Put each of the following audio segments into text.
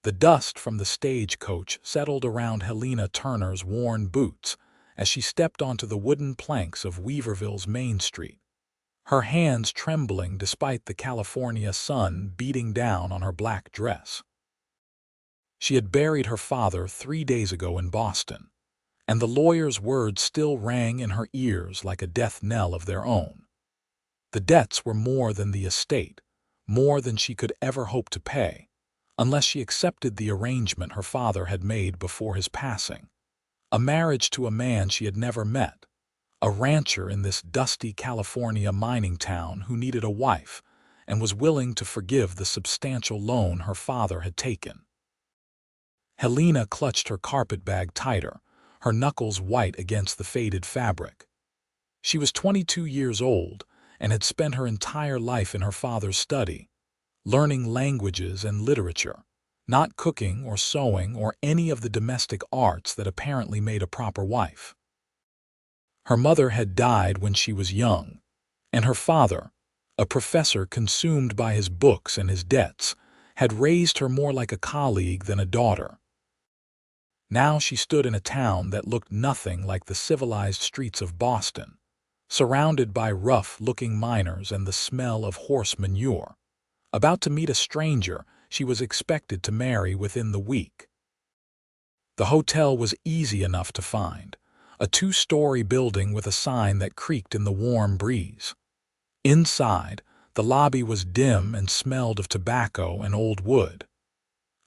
The dust from the stagecoach settled around Helena Turner's worn boots as she stepped onto the wooden planks of Weaverville's Main Street, her hands trembling despite the California sun beating down on her black dress. She had buried her father 3 days ago in Boston, and the lawyer's words still rang in her ears like a death knell of their own. The debts were more than the estate, more than she could ever hope to pay, unless she accepted the arrangement her father had made before his passing. A marriage to a man she had never met, a rancher in this dusty California mining town who needed a wife and was willing to forgive the substantial loan her father had taken. Helena clutched her carpetbag tighter, her knuckles white against the faded fabric. She was 22 years old and had spent her entire life in her father's study, learning languages and literature, not cooking or sewing or any of the domestic arts that apparently made a proper wife. Her mother had died when she was young, and her father, a professor consumed by his books and his debts, had raised her more like a colleague than a daughter. Now she stood in a town that looked nothing like the civilized streets of Boston, surrounded by rough-looking miners and the smell of horse manure, about to meet a stranger she was expected to marry within the week. The hotel was easy enough to find, a 2-story building with a sign that creaked in the warm breeze. Inside, the lobby was dim and smelled of tobacco and old wood.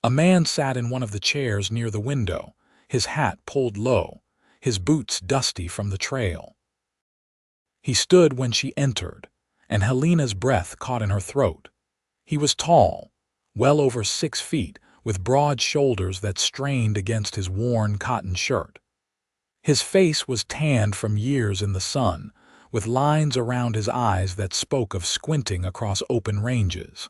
A man sat in one of the chairs near the window, his hat pulled low, his boots dusty from the trail. He stood when she entered, and Helena's breath caught in her throat. He was tall, well over 6 feet, with broad shoulders that strained against his worn cotton shirt. His face was tanned from years in the sun, with lines around his eyes that spoke of squinting across open ranges.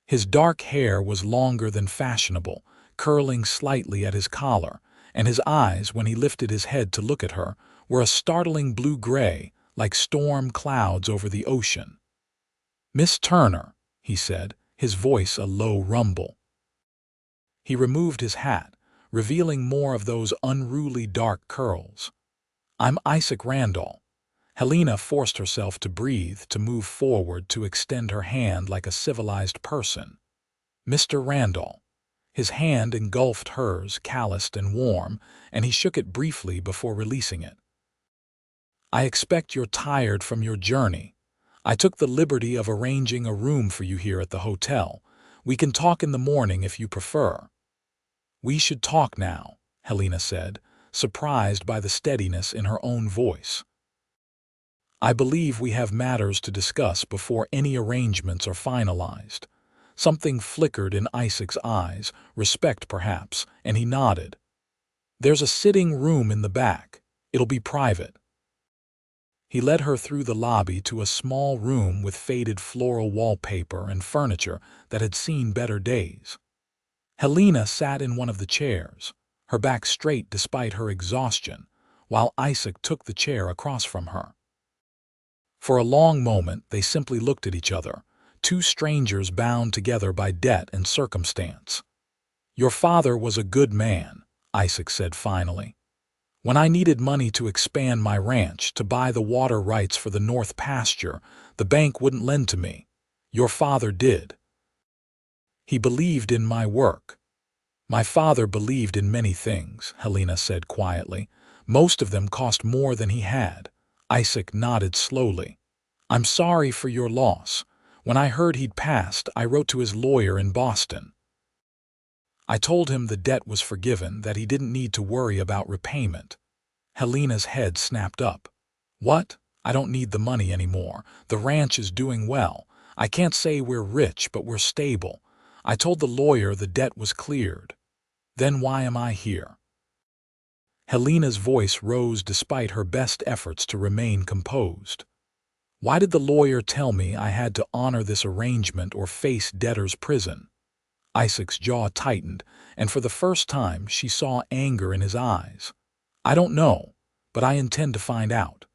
His dark hair was longer than fashionable, curling slightly at his collar, and his eyes, when he lifted his head to look at her, were a startling blue-gray, like storm clouds over the ocean. "Miss Turner," he said, his voice a low rumble. He removed his hat, revealing more of those unruly dark curls. "I'm Isaac Randall." Helena forced herself to breathe, to move forward, to extend her hand like a civilized person. "Mr. Randall." His hand engulfed hers, calloused and warm, and he shook it briefly before releasing it. "I expect you're tired from your journey. I took the liberty of arranging a room for you here at the hotel. We can talk in the morning if you prefer." "We should talk now," Helena said, surprised by the steadiness in her own voice. "I believe we have matters to discuss before any arrangements are finalized." Something flickered in Isaac's eyes, respect perhaps, and he nodded. "There's a sitting room in the back. It'll be private." He led her through the lobby to a small room with faded floral wallpaper and furniture that had seen better days. Helena sat in one of the chairs, her back straight despite her exhaustion, while Isaac took the chair across from her. For a long moment they simply looked at each other, two strangers bound together by debt and circumstance. "Your father was a good man," Isaac said finally. "When I needed money to expand my ranch, to buy the water rights for the North Pasture, the bank wouldn't lend to me. Your father did. He believed in my work." "My father believed in many things," Helena said quietly. "Most of them cost more than he had." Isaac nodded slowly. "I'm sorry for your loss. When I heard he'd passed, I wrote to his lawyer in Boston. I told him the debt was forgiven, that he didn't need to worry about repayment." Helena's head snapped up. "What? I don't need the money anymore. The ranch is doing well. I can't say we're rich, but we're stable. I told the lawyer the debt was cleared. Then why am I here?" Helena's voice rose despite her best efforts to remain composed. "Why did the lawyer tell me I had to honor this arrangement or face debtor's prison?" Isaac's jaw tightened, and for the first time she saw anger in his eyes. "I don't know, but I intend to find out."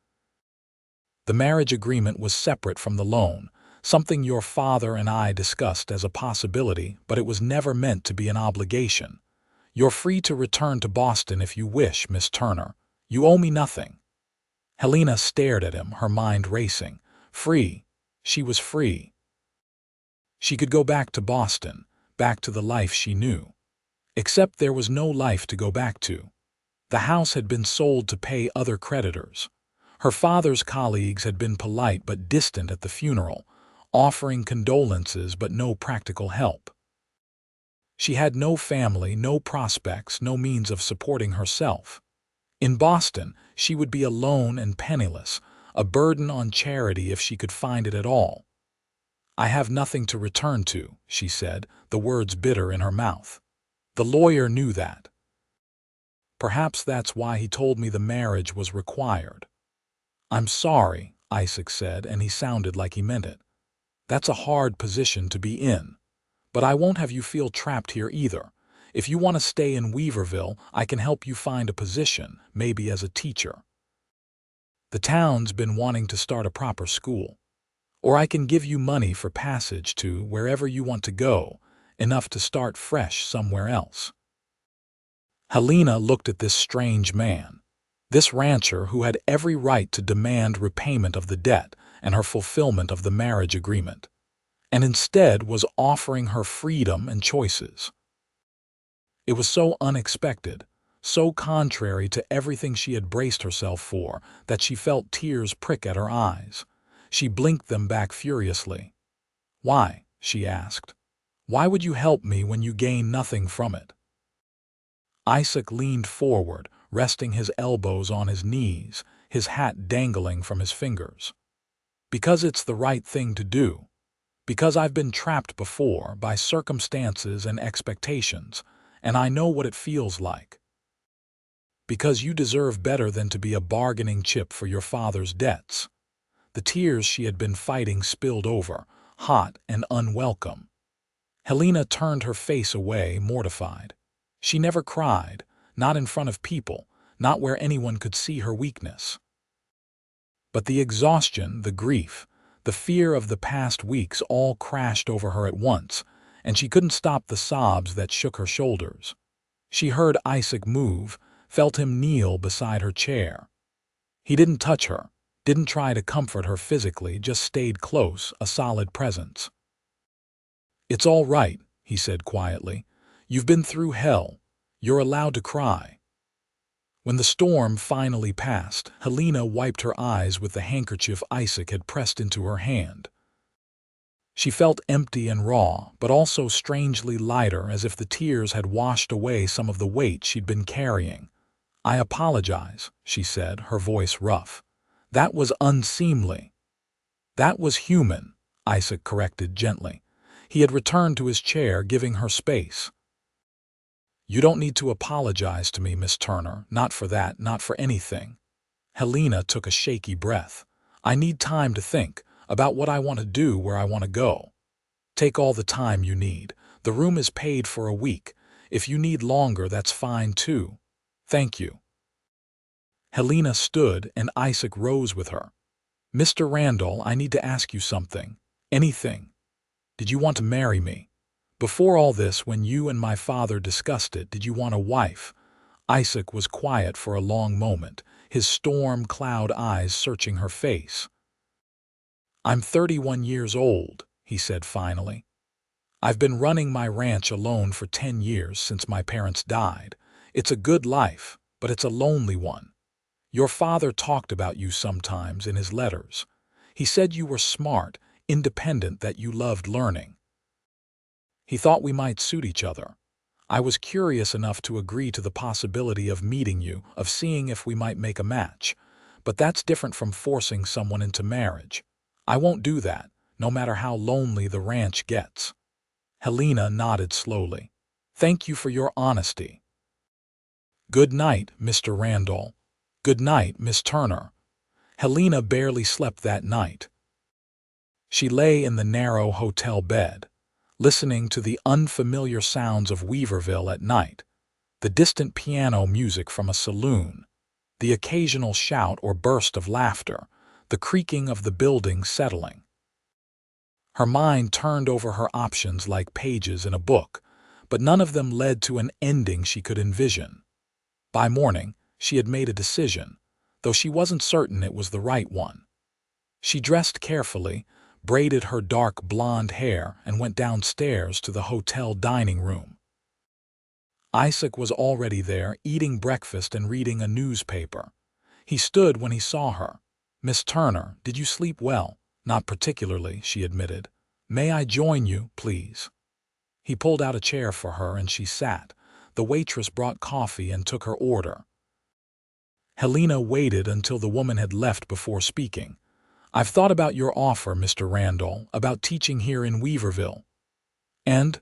The marriage agreement was separate from the loan, something your father and I discussed as a possibility, but it was never meant to be an obligation. You're free to return to Boston if you wish, Miss Turner. You owe me nothing." Helena stared at him, her mind racing. Free. She was free. She could go back to Boston, back to the life she knew. Except there was no life to go back to. The house had been sold to pay other creditors. Her father's colleagues had been polite but distant at the funeral, offering condolences but no practical help. She had no family, no prospects, no means of supporting herself. In Boston, she would be alone and penniless, a burden on charity if she could find it at all. "I have nothing to return to," she said, the words bitter in her mouth. The lawyer knew that. Perhaps that's why he told me the marriage was required. "I'm sorry," Isaac said, and he sounded like he meant it. "That's a hard position to be in. But I won't have you feel trapped here either. If you want to stay in Weaverville, I can help you find a position, maybe as a teacher. The town's been wanting to start a proper school. Or I can give you money for passage to wherever you want to go, enough to start fresh somewhere else." Helena looked at this strange man, this rancher who had every right to demand repayment of the debt and her fulfillment of the marriage agreement, and instead was offering her freedom and choices. It was so unexpected, so contrary to everything she had braced herself for, that she felt tears prick at her eyes. She blinked them back furiously. "Why?" she asked. "Why would you help me when you gain nothing from it?" Isaac leaned forward, resting his elbows on his knees, his hat dangling from his fingers. "Because it's the right thing to do. Because I've been trapped before by circumstances and expectations, and I know what it feels like. Because you deserve better than to be a bargaining chip for your father's debts." The tears she had been fighting spilled over, hot and unwelcome. Helena turned her face away, mortified. She never cried, not in front of people, not where anyone could see her weakness. But the exhaustion, the grief, the fear of the past weeks all crashed over her at once, and she couldn't stop the sobs that shook her shoulders. She heard Isaac move, felt him kneel beside her chair. He didn't touch her, didn't try to comfort her physically, just stayed close, a solid presence. "It's all right," he said quietly. "You've been through hell. You're allowed to cry." When the storm finally passed, Helena wiped her eyes with the handkerchief Isaac had pressed into her hand. She felt empty and raw, but also strangely lighter, as if the tears had washed away some of the weight she'd been carrying. "I apologize," she said, her voice rough. "That was unseemly." "That was human," Isaac corrected gently. He had returned to his chair, giving her space. "You don't need to apologize to me, Miss Turner, not for that, not for anything." Helena took a shaky breath. "I need time to think about what I want to do, where I want to go." "Take all the time you need. The room is paid for a week. If you need longer, that's fine too. Thank you." Helena stood, and Isaac rose with her. "Mr. Randall, I need to ask you something. Anything. Did you want to marry me? Before all this, when you and my father discussed it, did you want a wife?" Isaac was quiet for a long moment, his storm cloud eyes searching her face. "I'm 31 years old," he said finally. "I've been running my ranch alone for 10 years since my parents died. It's a good life, but it's a lonely one. Your father talked about you sometimes in his letters. He said you were smart, independent, that you loved learning. He thought we might suit each other. I was curious enough to agree to the possibility of meeting you, of seeing if we might make a match. But that's different from forcing someone into marriage. I won't do that, no matter how lonely the ranch gets." Helena nodded slowly. "Thank you for your honesty." "Good night, Mr. Randall. Good night, Miss Turner." Helena barely slept that night. She lay in the narrow hotel bed, listening to the unfamiliar sounds of Weaverville at night, the distant piano music from a saloon, the occasional shout or burst of laughter, the creaking of the building settling. Her mind turned over her options like pages in a book, but none of them led to an ending she could envision. By morning, she had made a decision, though she wasn't certain it was the right one. She dressed carefully, braided her dark blonde hair, and went downstairs to the hotel dining room. Isaac was already there, eating breakfast and reading a newspaper. He stood when he saw her. "Miss Turner, did you sleep well?" "Not particularly," she admitted. "May I join you, please?" He pulled out a chair for her and she sat. The waitress brought coffee and took her order. Helena waited until the woman had left before speaking. "I've thought about your offer, Mr. Randall, about teaching here in Weaverville. And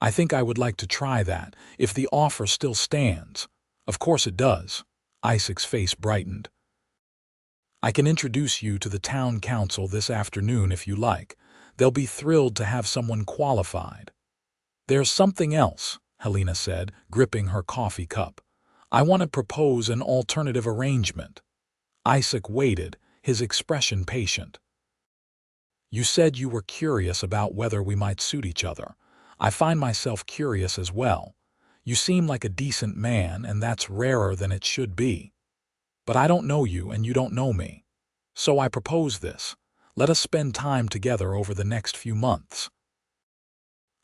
I think I would like to try that, if the offer still stands." "Of course it does." Isaac's face brightened. "I can introduce you to the town council this afternoon if you like. They'll be thrilled to have someone qualified." "There's something else," Helena said, gripping her coffee cup. "I want to propose an alternative arrangement." Isaac waited, his expression patient. "You said you were curious about whether we might suit each other. I find myself curious as well. You seem like a decent man, and that's rarer than it should be. But I don't know you and you don't know me. So I propose this. Let us spend time together over the next few months.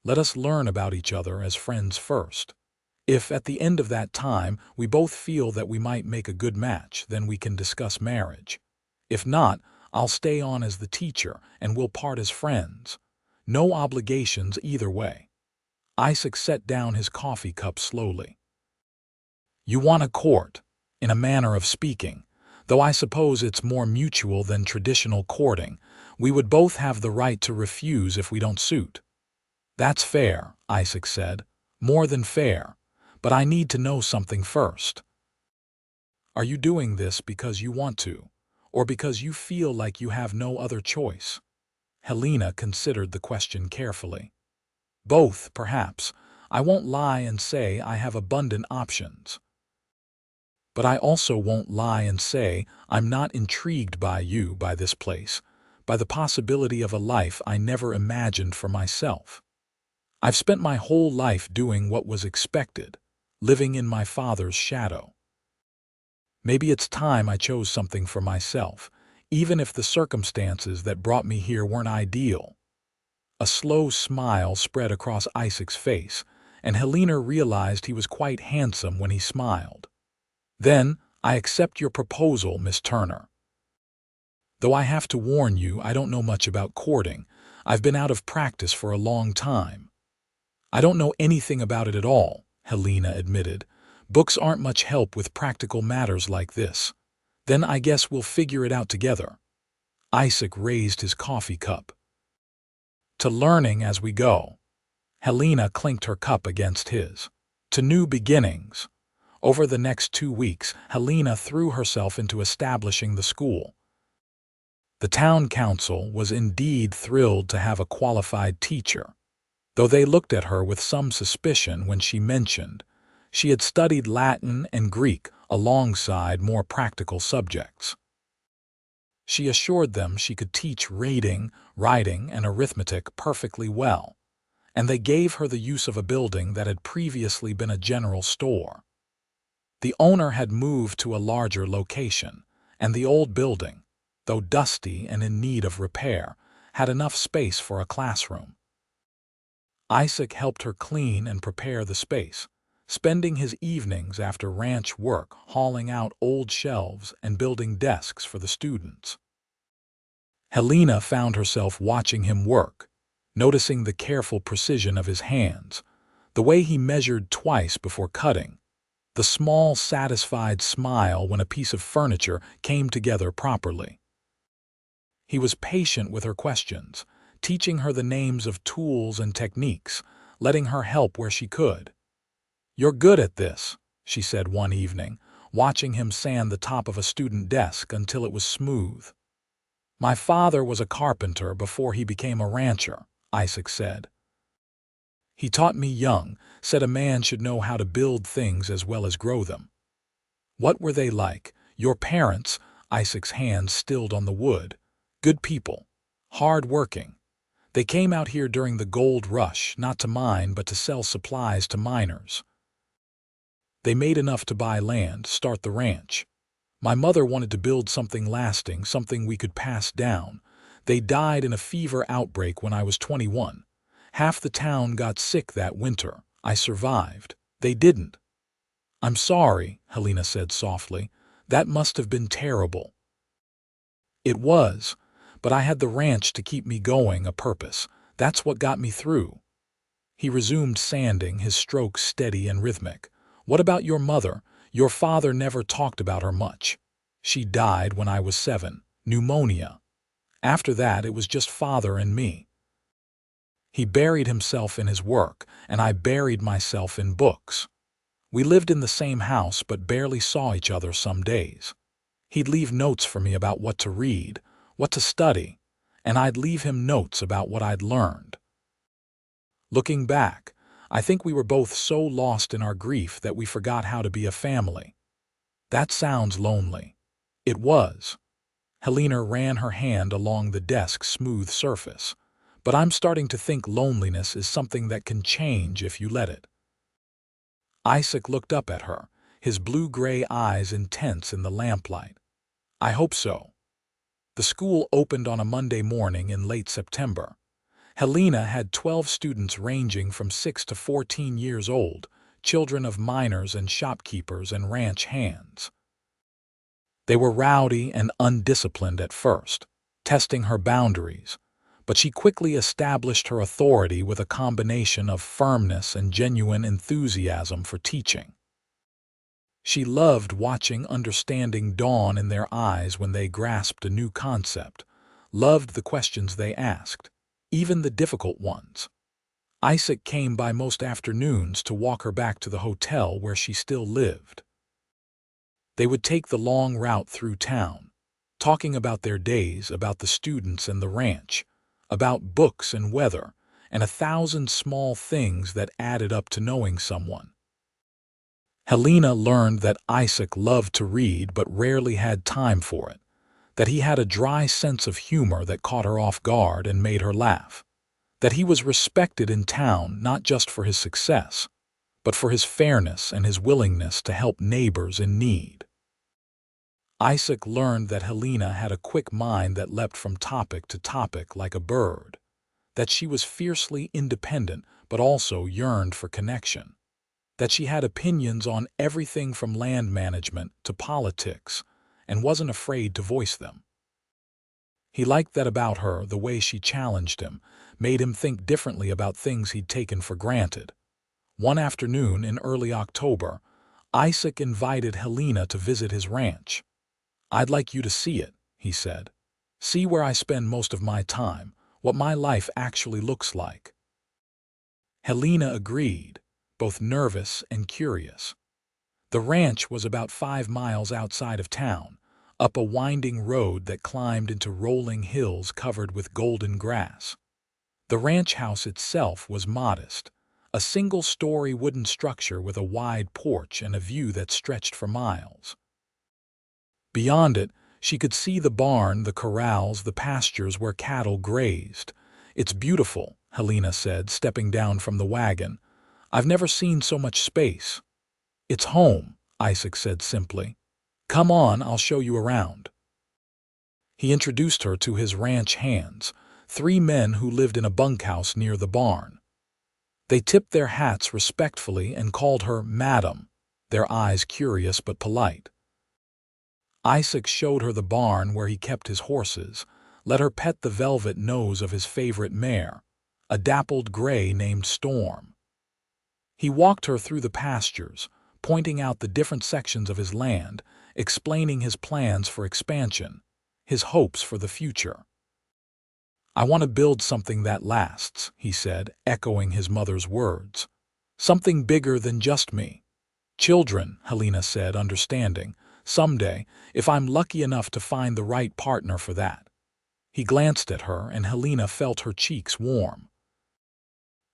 Let us learn about each other as friends first. If at the end of that time we both feel that we might make a good match, then we can discuss marriage. If not, I'll stay on as the teacher and we'll part as friends. No obligations either way." Isaac set down his coffee cup slowly. "You want a court, in a manner of speaking, though I suppose it's more mutual than traditional courting. We would both have the right to refuse if we don't suit." "That's fair," Isaac said. "More than fair. But I need to know something first. Are you doing this because you want to, or because you feel like you have no other choice?" Helena considered the question carefully. "Both, perhaps. I won't lie and say I have abundant options. But I also won't lie and say I'm not intrigued by you, by this place, by the possibility of a life I never imagined for myself. I've spent my whole life doing what was expected, living in my father's shadow. Maybe it's time I chose something for myself, even if the circumstances that brought me here weren't ideal." A slow smile spread across Isaac's face, and Helena realized he was quite handsome when he smiled. "Then, I accept your proposal, Miss Turner. Though I have to warn you, I don't know much about courting. I've been out of practice for a long time." "I don't know anything about it at all," Helena admitted. "Books aren't much help with practical matters like this. Then I guess we'll figure it out together." Isaac raised his coffee cup. "To learning as we go." Helena clinked her cup against his. "To new beginnings." Over the next 2 weeks, Helena threw herself into establishing the school. The town council was indeed thrilled to have a qualified teacher, though they looked at her with some suspicion when she mentioned she had studied Latin and Greek alongside more practical subjects. She assured them she could teach reading, writing, and arithmetic perfectly well, and they gave her the use of a building that had previously been a general store. The owner had moved to a larger location, and the old building, though dusty and in need of repair, had enough space for a classroom. Isaac helped her clean and prepare the space, spending his evenings after ranch work hauling out old shelves and building desks for the students. Helena found herself watching him work, noticing the careful precision of his hands, the way he measured twice before cutting, the small, satisfied smile when a piece of furniture came together properly. He was patient with her questions, teaching her the names of tools and techniques, letting her help where she could. "You're good at this," she said one evening, watching him sand the top of a student desk until it was smooth. "My father was a carpenter before he became a rancher," Isaac said. "He taught me young, said a man should know how to build things as well as grow them." "What were they like? Your parents?" Isaac's hands stilled on the wood. "Good people. Hard-working. They came out here during the gold rush, not to mine but to sell supplies to miners. They made enough to buy land, start the ranch. My mother wanted to build something lasting, something we could pass down. They died in a fever outbreak when I was 21. Half the town got sick that winter. I survived. They didn't. I'm sorry, Helena said softly. That must have been terrible. It was, but I had the ranch to keep me going, a purpose. That's what got me through. He resumed sanding, his strokes steady and rhythmic. What about your mother? Your father never talked about her much. She died when I was 7, pneumonia. After that, it was just father and me. He buried himself in his work, and I buried myself in books. We lived in the same house but barely saw each other some days. He'd leave notes for me about what to read, what to study, and I'd leave him notes about what I'd learned. Looking back, I think we were both so lost in our grief that we forgot how to be a family. That sounds lonely. It was. Helena ran her hand along the desk's smooth surface. But I'm starting to think loneliness is something that can change if you let it. Isaac looked up at her, his blue-gray eyes intense in the lamplight. I hope so. The school opened on a Monday morning in late September. Helena had 12 students ranging from 6 to 14 years old, children of miners and shopkeepers and ranch hands. They were rowdy and undisciplined at first, testing her boundaries, but she quickly established her authority with a combination of firmness and genuine enthusiasm for teaching. She loved watching understanding dawn in their eyes when they grasped a new concept, loved the questions they asked, even the difficult ones. Isaac came by most afternoons to walk her back to the hotel where she still lived. They would take the long route through town, talking about their days, about the students and the ranch, about books and weather, and 1,000 small things that added up to knowing someone. Helena learned that Isaac loved to read but rarely had time for it, that he had a dry sense of humor that caught her off guard and made her laugh, that he was respected in town not just for his success, but for his fairness and his willingness to help neighbors in need. Isaac learned that Helena had a quick mind that leapt from topic to topic like a bird, that she was fiercely independent but also yearned for connection, that she had opinions on everything from land management to politics and wasn't afraid to voice them. He liked that about her, the way she challenged him, made him think differently about things he'd taken for granted. One afternoon in early October, Isaac invited Helena to visit his ranch. I'd like you to see it, he said. See where I spend most of my time, what my life actually looks like. Helena agreed, both nervous and curious. The ranch was about 5 miles outside of town, up a winding road that climbed into rolling hills covered with golden grass. The ranch house itself was modest, a single-story wooden structure with a wide porch and a view that stretched for miles. Beyond it, she could see the barn, the corrals, the pastures where cattle grazed. It's beautiful, Helena said, stepping down from the wagon. I've never seen so much space. It's home, Isaac said simply. Come on, I'll show you around. He introduced her to his ranch hands, 3 men who lived in a bunkhouse near the barn. They tipped their hats respectfully and called her Madam, their eyes curious but polite. Isaac showed her the barn where he kept his horses, let her pet the velvet nose of his favorite mare, a dappled gray named Storm. He walked her through the pastures, pointing out the different sections of his land, explaining his plans for expansion, his hopes for the future. I want to build something that lasts, he said, echoing his mother's words. Something bigger than just me. Children, Helena said, understanding. Someday, if I'm lucky enough to find the right partner for that. He glanced at her, and Helena felt her cheeks warm.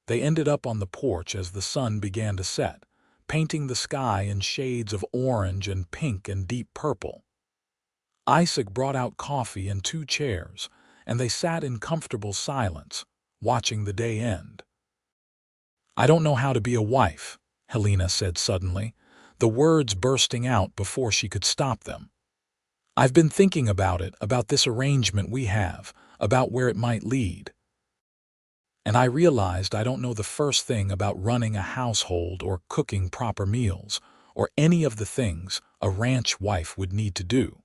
They ended up on the porch as the sun began to set, painting the sky in shades of orange and pink and deep purple. Isaac brought out coffee and 2 chairs, and they sat in comfortable silence, watching the day end. "I don't know how to be a wife," Helena said suddenly, the words bursting out before she could stop them. "I've been thinking about it, about this arrangement we have, about where it might lead. And I realized I don't know the first thing about running a household or cooking proper meals, or any of the things a ranch wife would need to do.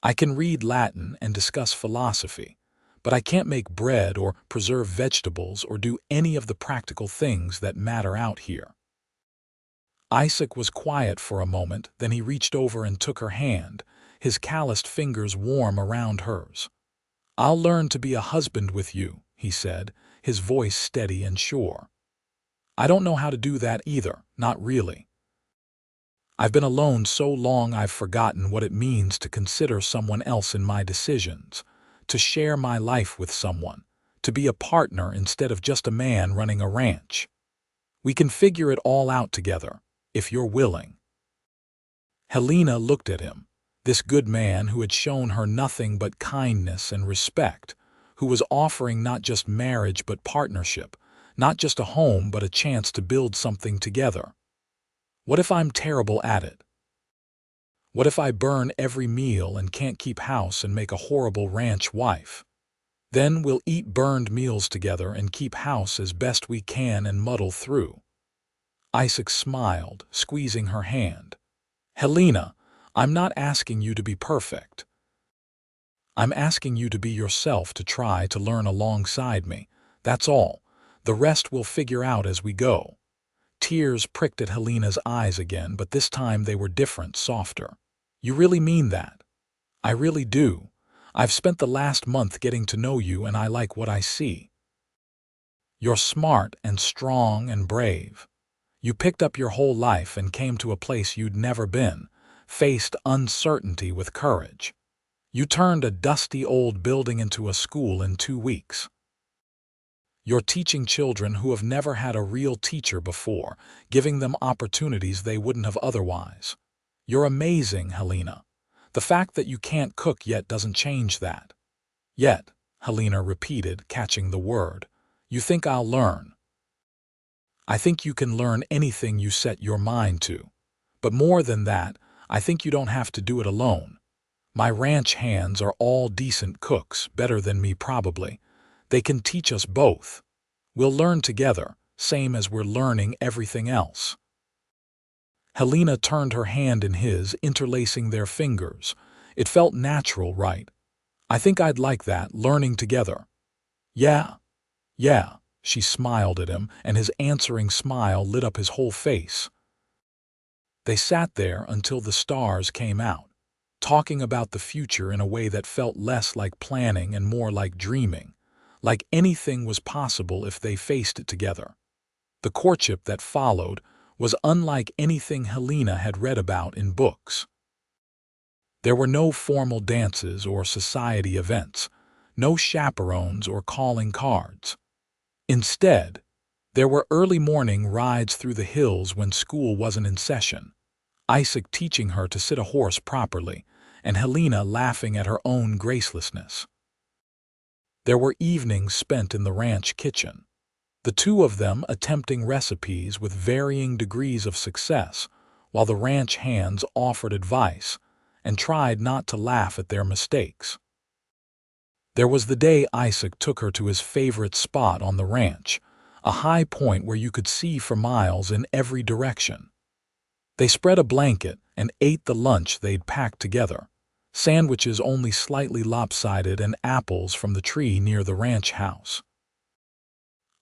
I can read Latin and discuss philosophy, but I can't make bread or preserve vegetables or do any of the practical things that matter out here." Isaac was quiet for a moment, then he reached over and took her hand, his calloused fingers warm around hers. "I'll learn to be a husband with you," he said, his voice steady and sure. "I don't know how to do that either, not really. I've been alone so long I've forgotten what it means to consider someone else in my decisions, to share my life with someone, to be a partner instead of just a man running a ranch. We can figure it all out together, if you're willing." Helena looked at him, this good man who had shown her nothing but kindness and respect, who was offering not just marriage but partnership, not just a home but a chance to build something together. "What if I'm terrible at it? What if I burn every meal and can't keep house and make a horrible ranch wife? Then we'll eat burned meals together and keep house as best we can and muddle through." Isaac smiled, squeezing her hand. "Helena, I'm not asking you to be perfect. I'm asking you to be yourself, to try to learn alongside me. That's all. The rest we'll figure out as we go." Tears pricked at Helena's eyes again, but this time they were different, softer. "You really mean that?" "I really do. I've spent the last month getting to know you and I like what I see. You're smart and strong and brave. You picked up your whole life and came to a place you'd never been, faced uncertainty with courage. You turned a dusty old building into a school in 2 weeks. You're teaching children who have never had a real teacher before, giving them opportunities they wouldn't have otherwise. You're amazing, Helena. The fact that you can't cook yet doesn't change that." "Yet," Helena repeated, catching the word. "You think I'll learn?" "I think you can learn anything you set your mind to. But more than that, I think you don't have to do it alone. My ranch hands are all decent cooks, better than me probably. They can teach us both. We'll learn together, same as we're learning everything else." Helena turned her hand in his, interlacing their fingers. It felt natural, right? "I think I'd like that, learning together." "Yeah, yeah," she smiled at him, and his answering smile lit up his whole face. They sat there until the stars came out, talking about the future in a way that felt less like planning and more like dreaming, like anything was possible if they faced it together. The courtship that followed was unlike anything Helena had read about in books. There were no formal dances or society events, no chaperones or calling cards. Instead, there were early morning rides through the hills when school wasn't in session, Isaac teaching her to sit a horse properly, and Helena laughing at her own gracelessness. There were evenings spent in the ranch kitchen, the two of them attempting recipes with varying degrees of success, while the ranch hands offered advice and tried not to laugh at their mistakes. There was the day Isaac took her to his favorite spot on the ranch, a high point where you could see for miles in every direction. They spread a blanket and ate the lunch they'd packed together, sandwiches only slightly lopsided and apples from the tree near the ranch house.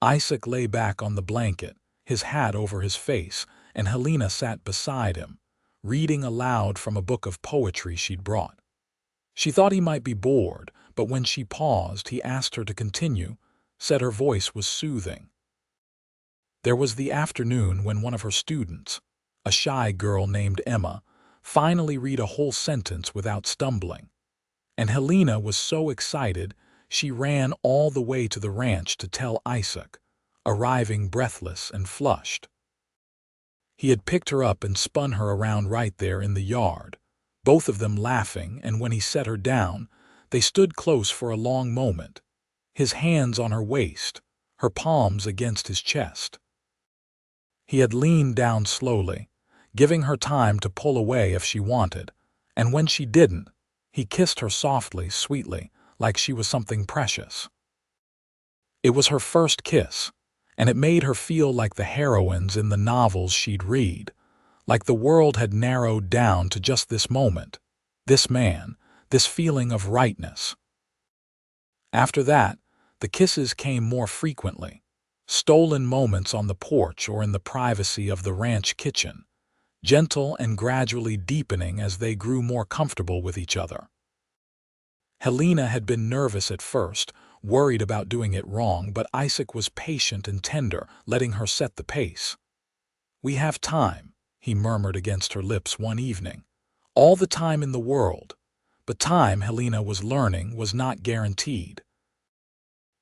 Isaac lay back on the blanket, his hat over his face, and Helena sat beside him, reading aloud from a book of poetry she'd brought. She thought he might be bored, but when she paused, he asked her to continue, said her voice was soothing. There was the afternoon when one of her students, a shy girl named Emma, finally read a whole sentence without stumbling. And Helena was so excited, she ran all the way to the ranch to tell Isaac, arriving breathless and flushed. He had picked her up and spun her around right there in the yard, both of them laughing, and when he set her down, they stood close for a long moment, his hands on her waist, her palms against his chest. He had leaned down slowly, giving her time to pull away if she wanted, and when she didn't, he kissed her softly, sweetly, like she was something precious. It was her first kiss, and it made her feel like the heroines in the novels she'd read, like the world had narrowed down to just this moment, this man, this feeling of rightness. After that, the kisses came more frequently, stolen moments on the porch or in the privacy of the ranch kitchen, gentle and gradually deepening as they grew more comfortable with each other. Helena had been nervous at first, worried about doing it wrong, but Isaac was patient and tender, letting her set the pace. "We have time," he murmured against her lips one evening. "All the time in the world." But time, Helena was learning, was not guaranteed.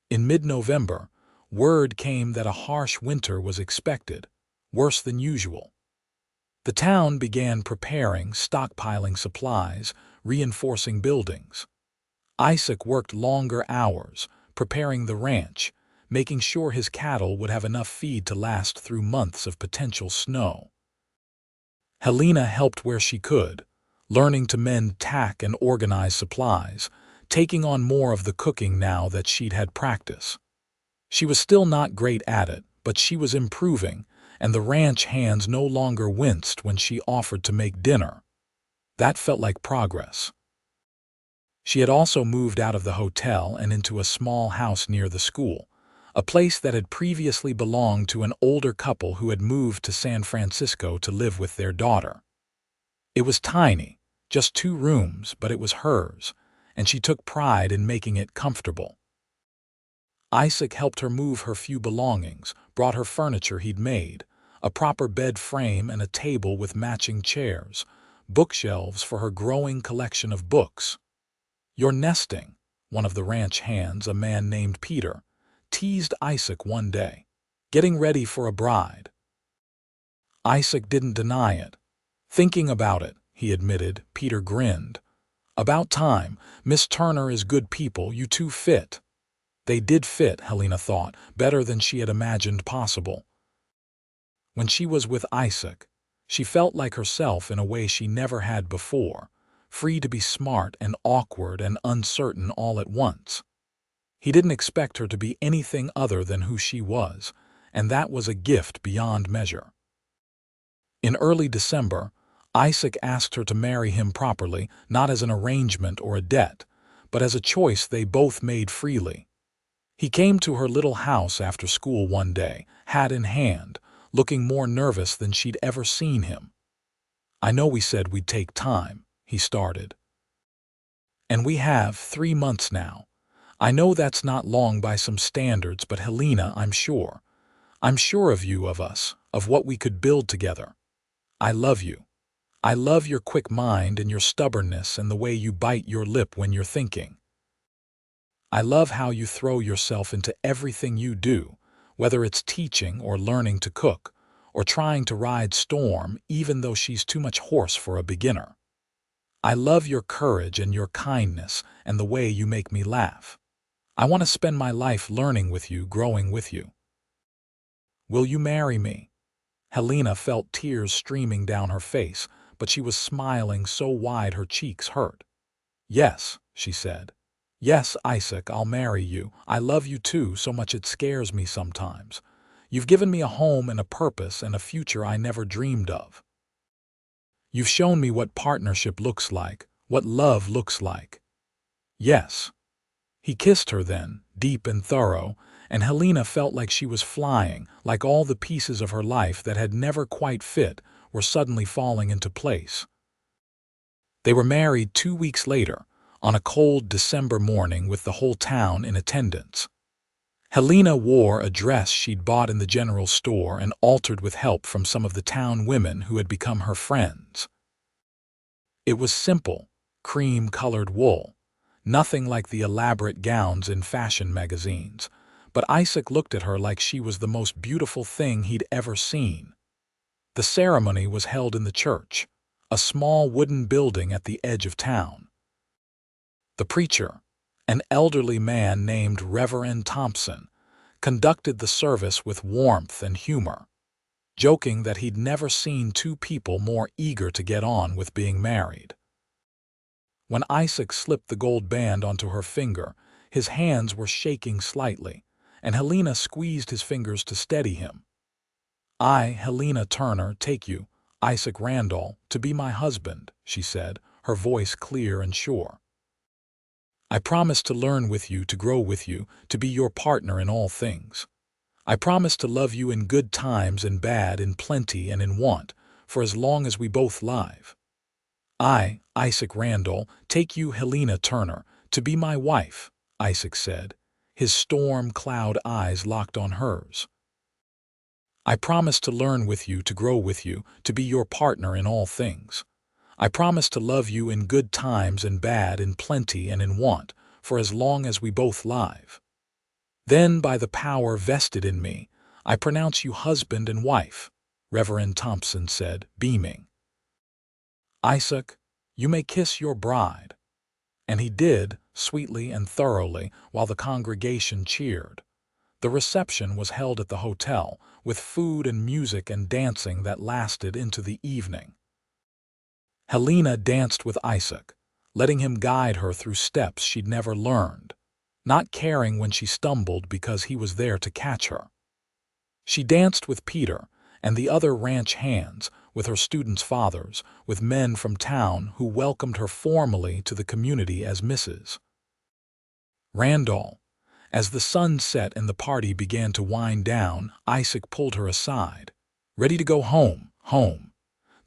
In mid-November, word came that a harsh winter was expected, worse than usual. The town began preparing, stockpiling supplies, reinforcing buildings. Isaac worked longer hours, preparing the ranch, making sure his cattle would have enough feed to last through months of potential snow. Helena helped where she could, learning to mend tack and organize supplies, taking on more of the cooking now that she'd had practice. She was still not great at it, but she was improving, and the ranch hands no longer winced when she offered to make dinner. That felt like progress. She had also moved out of the hotel and into a small house near the school, a place that had previously belonged to an older couple who had moved to San Francisco to live with their daughter. It was tiny, just 2 rooms, but it was hers, and she took pride in making it comfortable. Isaac helped her move her few belongings, brought her furniture he'd made, a proper bed frame and a table with matching chairs, bookshelves for her growing collection of books. "You're nesting," one of the ranch hands, a man named Peter, teased Isaac one day, "getting ready for a bride." Isaac didn't deny it. "Thinking about it," he admitted. Peter grinned. "About time. Miss Turner is good people, you two fit." They did fit, Helena thought, better than she had imagined possible. When she was with Isaac, she felt like herself in a way she never had before, free to be smart and awkward and uncertain all at once. He didn't expect her to be anything other than who she was, and that was a gift beyond measure. In early December, Isaac asked her to marry him properly, not as an arrangement or a debt, but as a choice they both made freely. He came to her little house after school one day, hat in hand, looking more nervous than she'd ever seen him. "I know we said we'd take time," he started. "And we have 3 months now. I know that's not long by some standards, but Helena, I'm sure. I'm sure of you, of us, of what we could build together. I love you. I love your quick mind and your stubbornness and the way you bite your lip when you're thinking. I love how you throw yourself into everything you do, whether it's teaching or learning to cook, or trying to ride Storm even though she's too much horse for a beginner. I love your courage and your kindness and the way you make me laugh. I want to spend my life learning with you, growing with you. Will you marry me?" Helena felt tears streaming down her face, but she was smiling so wide her cheeks hurt. "Yes," she said. "Yes, Isaac, I'll marry you. I love you too, so much it scares me sometimes. You've given me a home and a purpose and a future I never dreamed of. You've shown me what partnership looks like, what love looks like." "Yes." He kissed her then, deep and thorough, and Helena felt like she was flying, like all the pieces of her life that had never quite fit were suddenly falling into place. They were married 2 weeks later, on a cold December morning with the whole town in attendance. Helena wore a dress she'd bought in the general store and altered with help from some of the town women who had become her friends. It was simple, cream-colored wool, nothing like the elaborate gowns in fashion magazines, but Isaac looked at her like she was the most beautiful thing he'd ever seen. The ceremony was held in the church, a small wooden building at the edge of town. The preacher, An elderly man named Reverend Thompson conducted the service with warmth and humor, joking that he'd never seen two people more eager to get on with being married. When Isaac slipped the gold band onto her finger, his hands were shaking slightly, and Helena squeezed his fingers to steady him. "I, Helena Turner, take you, Isaac Randall, to be my husband," she said, her voice clear and sure. "I promise to learn with you, to grow with you, to be your partner in all things. I promise to love you in good times and bad, in plenty and in want, for as long as we both live. I, Isaac Randall, take you, Helena Turner, to be my wife," Isaac said, his storm cloud eyes locked on hers. "I promise to learn with you, to grow with you, to be your partner in all things. I promise to love you in good times and bad, in plenty and in want, for as long as we both live. Then, by the power vested in me, I pronounce you husband and wife," Reverend Thompson said, beaming. "Isaac, you may kiss your bride." And he did, sweetly and thoroughly, while the congregation cheered. The reception was held at the hotel, with food and music and dancing that lasted into the evening. Helena danced with Isaac, letting him guide her through steps she'd never learned, not caring when she stumbled because he was there to catch her. She danced with Peter and the other ranch hands, with her students' fathers, with men from town who welcomed her formally to the community as Mrs. Randall. As the sun set and the party began to wind down, Isaac pulled her aside. "Ready to go home, home."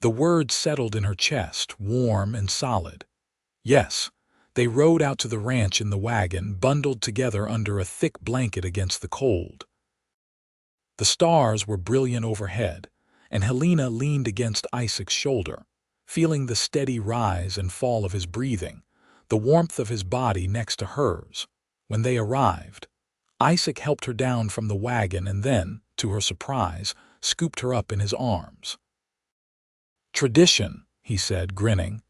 The words settled in her chest, warm and solid. Yes, they rode out to the ranch in the wagon, bundled together under a thick blanket against the cold. The stars were brilliant overhead, and Helena leaned against Isaac's shoulder, feeling the steady rise and fall of his breathing, the warmth of his body next to hers. When they arrived, Isaac helped her down from the wagon and then, to her surprise, scooped her up in his arms. "Tradition," he said, grinning,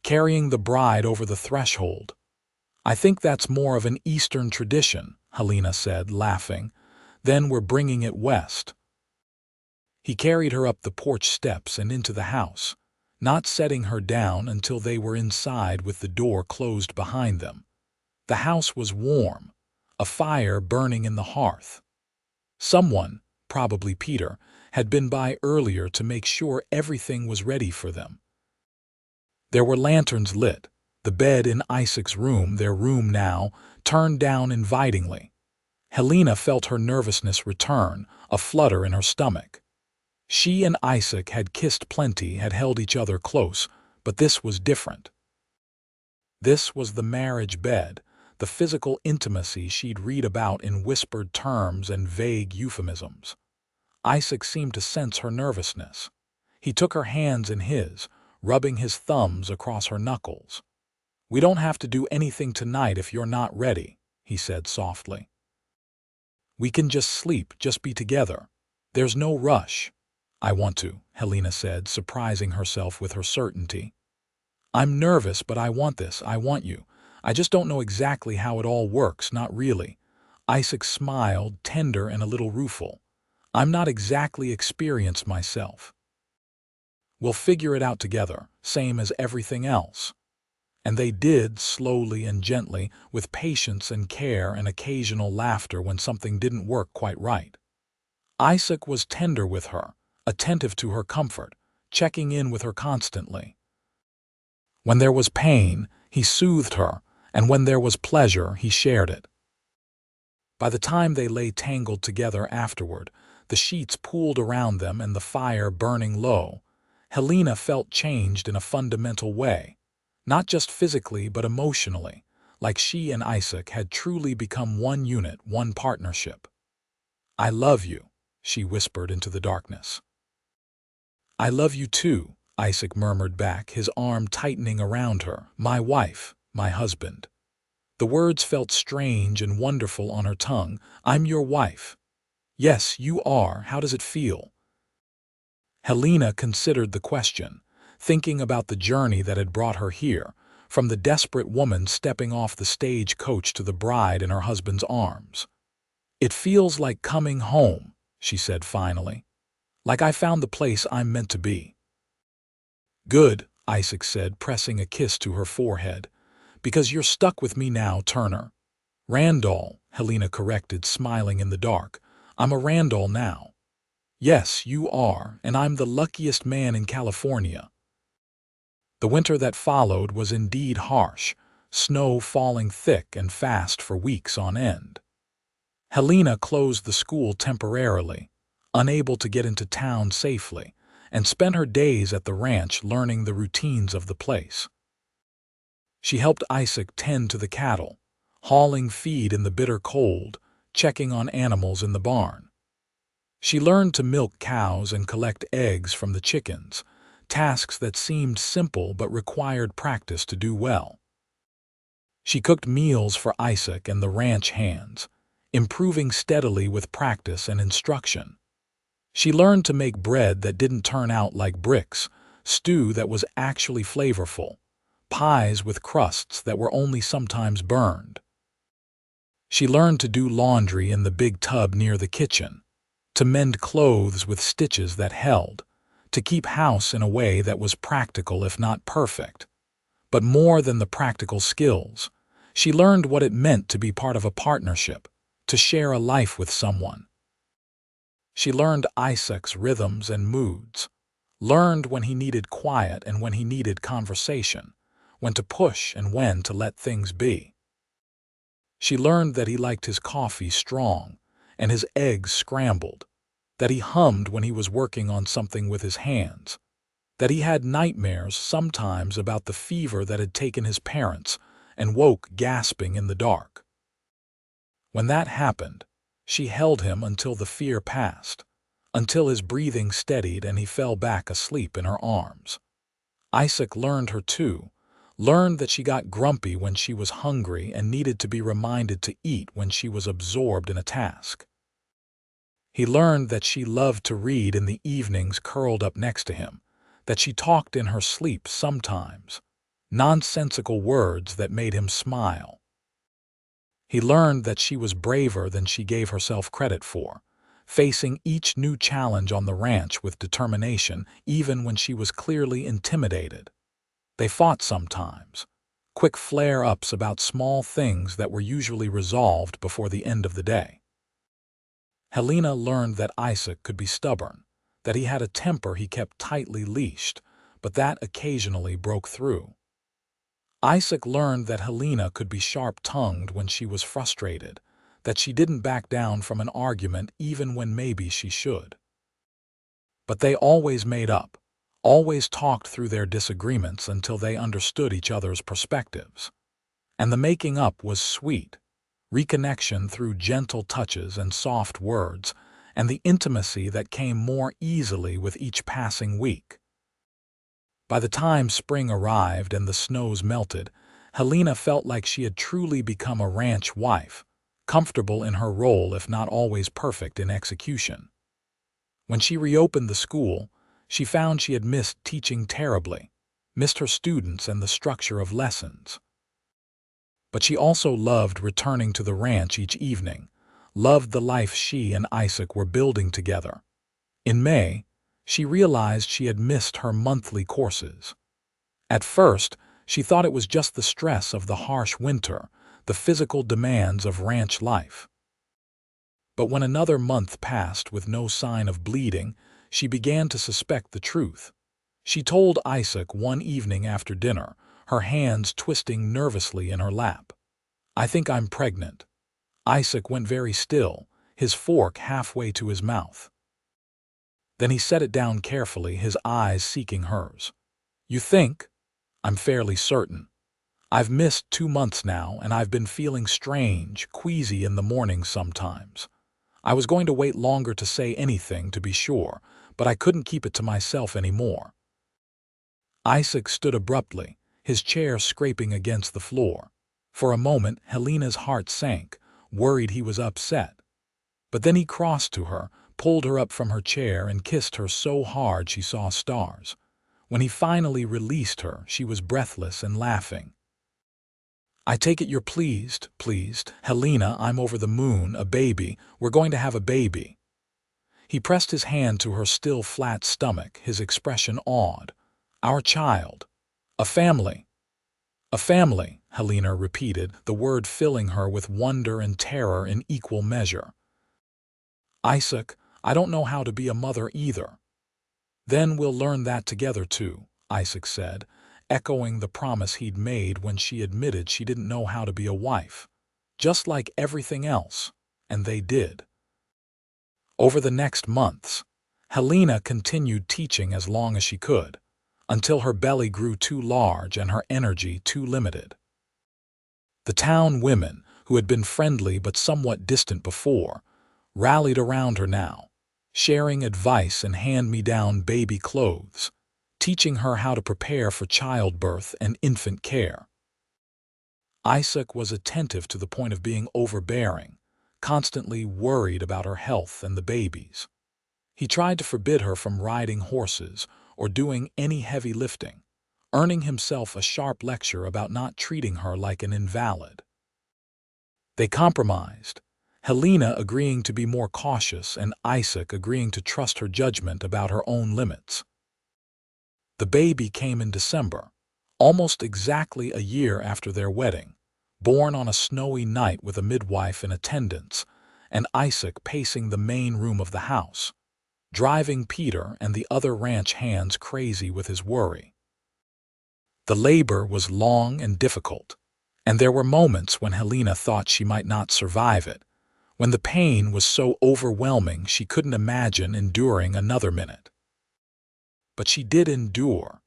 carrying the bride over the threshold. "I think that's more of an Eastern tradition," Helena said, laughing. "Then we're bringing it west." He carried her up the porch steps and into the house, not setting her down until they were inside with the door closed behind them. The house was warm, a fire burning in the hearth. Someone, probably Peter, had been by earlier to make sure everything was ready for them. There were lanterns lit, the bed in Isaac's room, their room now, turned down invitingly. Helena felt her nervousness return, a flutter in her stomach. She and Isaac had kissed plenty, had held each other close, but this was different. This was the marriage bed, the physical intimacy she'd read about in whispered terms and vague euphemisms. Isaac seemed to sense her nervousness. He took her hands in his, rubbing his thumbs across her knuckles. "We don't have to do anything tonight if you're not ready," he said softly. "We can just sleep, just be together. There's no rush." "I want to," Helena said, surprising herself with her certainty. "I'm nervous, but I want this, I want you. I just don't know exactly how it all works, not really." Isaac smiled, tender and a little rueful. "I'm not exactly experienced myself. We'll figure it out together, same as everything else." And they did, slowly and gently, with patience and care and occasional laughter when something didn't work quite right. Isaac was tender with her, attentive to her comfort, checking in with her constantly. When there was pain, he soothed her, and when there was pleasure, he shared it. By the time they lay tangled together afterward, the sheets pooled around them and the fire burning low, Helena felt changed in a fundamental way, not just physically but emotionally, like she and Isaac had truly become one unit, one partnership. "I love you," she whispered into the darkness. "I love you too," Isaac murmured back, his arm tightening around her. "My wife, my husband." The words felt strange and wonderful on her tongue. "I'm your wife." "Yes, you are. How does it feel?" Helena considered the question, thinking about the journey that had brought her here, from the desperate woman stepping off the stagecoach to the bride in her husband's arms. "It feels like coming home," she said finally. "Like I found the place I'm meant to be." "Good," Isaac said, pressing a kiss to her forehead. "Because you're stuck with me now, Turner." "Randall," Helena corrected, smiling in the dark. "I'm a Randall now." "Yes, you are, and I'm the luckiest man in California." The winter that followed was indeed harsh, snow falling thick and fast for weeks on end. Helena closed the school temporarily, unable to get into town safely, and spent her days at the ranch learning the routines of the place. She helped Isaac tend to the cattle, hauling feed in the bitter cold, checking on animals in the barn. She learned to milk cows and collect eggs from the chickens, tasks that seemed simple but required practice to do well. She cooked meals for Isaac and the ranch hands, improving steadily with practice and instruction. She learned to make bread that didn't turn out like bricks, stew that was actually flavorful, pies with crusts that were only sometimes burned. She learned to do laundry in the big tub near the kitchen, to mend clothes with stitches that held, to keep house in a way that was practical if not perfect. But more than the practical skills, she learned what it meant to be part of a partnership, to share a life with someone. She learned Isaac's rhythms and moods, learned when he needed quiet and when he needed conversation, when to push and when to let things be. She learned that he liked his coffee strong and his eggs scrambled, that he hummed when he was working on something with his hands, that he had nightmares sometimes about the fever that had taken his parents and woke gasping in the dark. When that happened, she held him until the fear passed, until his breathing steadied and he fell back asleep in her arms. Isaac learned her too, learned that she got grumpy when she was hungry and needed to be reminded to eat when she was absorbed in a task. He learned that she loved to read in the evenings curled up next to him, that she talked in her sleep sometimes, nonsensical words that made him smile. He learned that she was braver than she gave herself credit for, facing each new challenge on the ranch with determination even when she was clearly intimidated. They fought sometimes, quick flare-ups about small things that were usually resolved before the end of the day. Helena learned that Isaac could be stubborn, that he had a temper he kept tightly leashed, but that occasionally broke through. Isaac learned that Helena could be sharp-tongued when she was frustrated, that she didn't back down from an argument even when maybe she should. But they always made up, always talked through their disagreements until they understood each other's perspectives. And the making up was sweet, reconnection through gentle touches and soft words, and the intimacy that came more easily with each passing week. By the time spring arrived and the snows melted, Helena felt like she had truly become a ranch wife, comfortable in her role if not always perfect in execution. When she reopened the school, she found she had missed teaching terribly, missed her students and the structure of lessons. But she also loved returning to the ranch each evening, loved the life she and Isaac were building together. In May, she realized she had missed her monthly courses. At first, she thought it was just the stress of the harsh winter, the physical demands of ranch life. But when another month passed with no sign of bleeding, she began to suspect the truth. She told Isaac one evening after dinner, her hands twisting nervously in her lap. "I think I'm pregnant." Isaac went very still, his fork halfway to his mouth. Then he set it down carefully, his eyes seeking hers. "You think?" "I'm fairly certain. I've missed 2 months now, and I've been feeling strange, queasy in the mornings sometimes. I was going to wait longer to say anything, to be sure, but I couldn't keep it to myself anymore." Isaac stood abruptly, his chair scraping against the floor. For a moment, Helena's heart sank, worried he was upset. But then he crossed to her, pulled her up from her chair and kissed her so hard she saw stars. When he finally released her, she was breathless and laughing. I take it you're pleased. Helena, I'm over the moon, a baby. We're going to have a baby. He pressed his hand to her still flat stomach, his expression awed. Our child. A family. A family, Helena repeated, the word filling her with wonder and terror in equal measure. Isaac, I don't know how to be a mother either. Then we'll learn that together too, Isaac said, echoing the promise he'd made when she admitted she didn't know how to be a wife. Just like everything else. And they did. Over the next months, Helena continued teaching as long as she could, until her belly grew too large and her energy too limited. The town women, who had been friendly but somewhat distant before, rallied around her now, sharing advice and hand-me-down baby clothes, teaching her how to prepare for childbirth and infant care. Isaac was attentive to the point of being overbearing, constantly worried about her health and the babies. He tried to forbid her from riding horses or doing any heavy lifting, earning himself a sharp lecture about not treating her like an invalid. They compromised, Helena agreeing to be more cautious and Isaac agreeing to trust her judgment about her own limits. The baby came in December, almost exactly a year after their wedding, born on a snowy night with a midwife in attendance, and Isaac pacing the main room of the house, driving Peter and the other ranch hands crazy with his worry. The labor was long and difficult, and there were moments when Helena thought she might not survive it, when the pain was so overwhelming she couldn't imagine enduring another minute. But she did endure,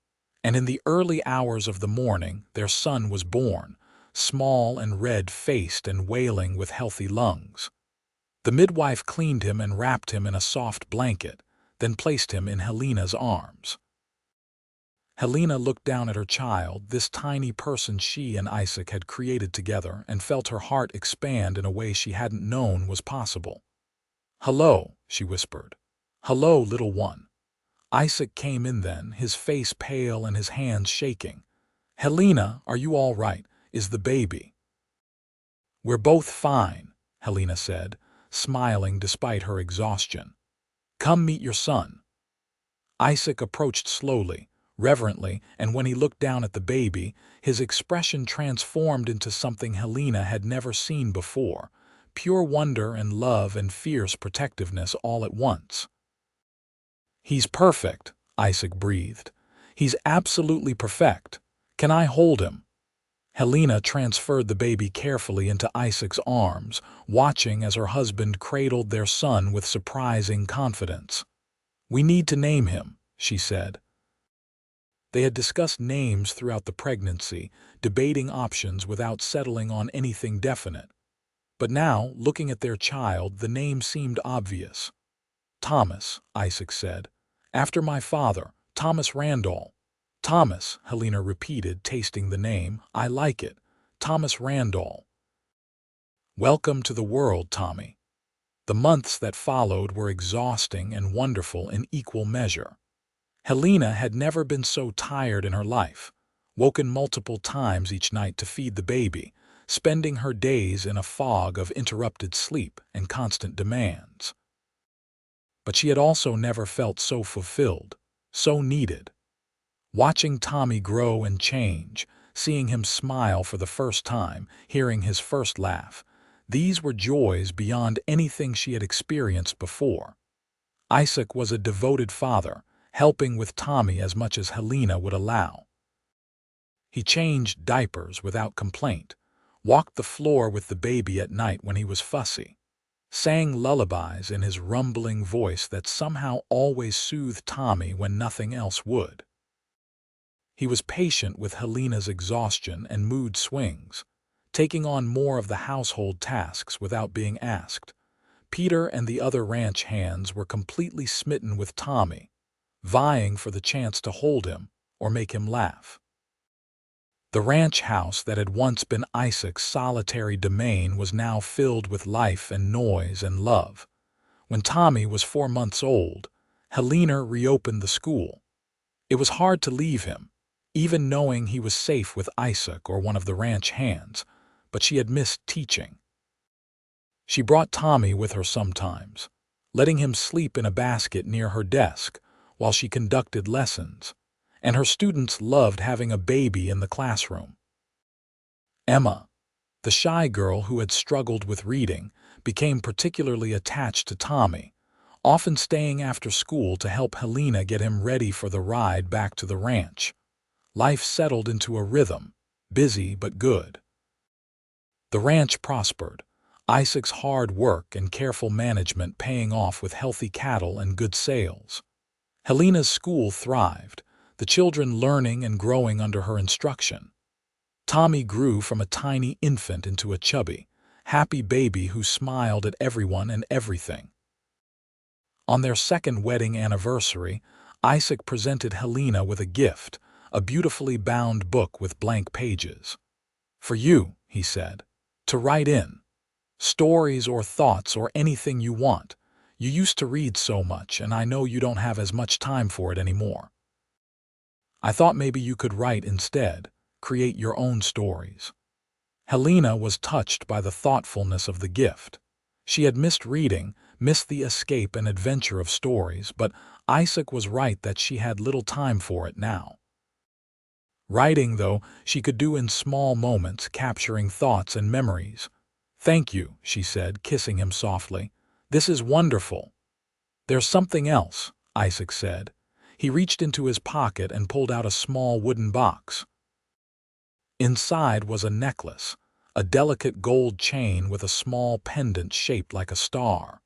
and in the early hours of the morning their son was born, small and red-faced and wailing with healthy lungs. The midwife cleaned him and wrapped him in a soft blanket, then placed him in Helena's arms. Helena looked down at her child, this tiny person she and Isaac had created together, and felt her heart expand in a way she hadn't known was possible. "Hello," she whispered. "Hello, little one." Isaac came in then, his face pale and his hands shaking. "Helena, are you all right? Is the baby?" "We're both fine," Helena said, smiling despite her exhaustion. "Come meet your son." Isaac approached slowly, reverently, and when he looked down at the baby, his expression transformed into something Helena had never seen before, pure wonder and love and fierce protectiveness all at once. "He's perfect," Isaac breathed. "He's absolutely perfect. Can I hold him?" Helena transferred the baby carefully into Isaac's arms, watching as her husband cradled their son with surprising confidence. "We need to name him," she said. They had discussed names throughout the pregnancy, debating options without settling on anything definite. But now, looking at their child, the name seemed obvious. "Thomas," Isaac said. "After my father, Thomas Randall." "Thomas," Helena repeated, tasting the name. "I like it. Thomas Randall." "Welcome to the world, Tommy." The months that followed were exhausting and wonderful in equal measure. Helena had never been so tired in her life, woken multiple times each night to feed the baby, spending her days in a fog of interrupted sleep and constant demands. But she had also never felt so fulfilled, so needed. Watching Tommy grow and change, seeing him smile for the first time, hearing his first laugh, these were joys beyond anything she had experienced before. Isaac was a devoted father, helping with Tommy as much as Helena would allow. He changed diapers without complaint, walked the floor with the baby at night when he was fussy, sang lullabies in his rumbling voice that somehow always soothed Tommy when nothing else would. He was patient with Helena's exhaustion and mood swings, taking on more of the household tasks without being asked. Peter and the other ranch hands were completely smitten with Tommy, vying for the chance to hold him or make him laugh. The ranch house that had once been Isaac's solitary domain was now filled with life and noise and love. When Tommy was 4 months old, Helena reopened the school. It was hard to leave him, even knowing he was safe with Isaac or one of the ranch hands, but she had missed teaching. She brought Tommy with her sometimes, letting him sleep in a basket near her desk while she conducted lessons, and her students loved having a baby in the classroom. Emma, the shy girl who had struggled with reading, became particularly attached to Tommy, often staying after school to help Helena get him ready for the ride back to the ranch. Life settled into a rhythm, busy but good. The ranch prospered, Isaac's hard work and careful management paying off with healthy cattle and good sales. Helena's school thrived, the children learning and growing under her instruction. Tommy grew from a tiny infant into a chubby, happy baby who smiled at everyone and everything. On their second wedding anniversary, Isaac presented Helena with a gift, a beautifully bound book with blank pages. "For you," he said, "to write in. Stories or thoughts or anything you want. You used to read so much, and I know you don't have as much time for it anymore. I thought maybe you could write instead, create your own stories." Helena was touched by the thoughtfulness of the gift. She had missed reading, missed the escape and adventure of stories, but Isaac was right that she had little time for it now. Writing, though, she could do in small moments, capturing thoughts and memories. "Thank you," she said, kissing him softly. "This is wonderful." "There's something else," Isaac said. He reached into his pocket and pulled out a small wooden box. Inside was a necklace, a delicate gold chain with a small pendant shaped like a star.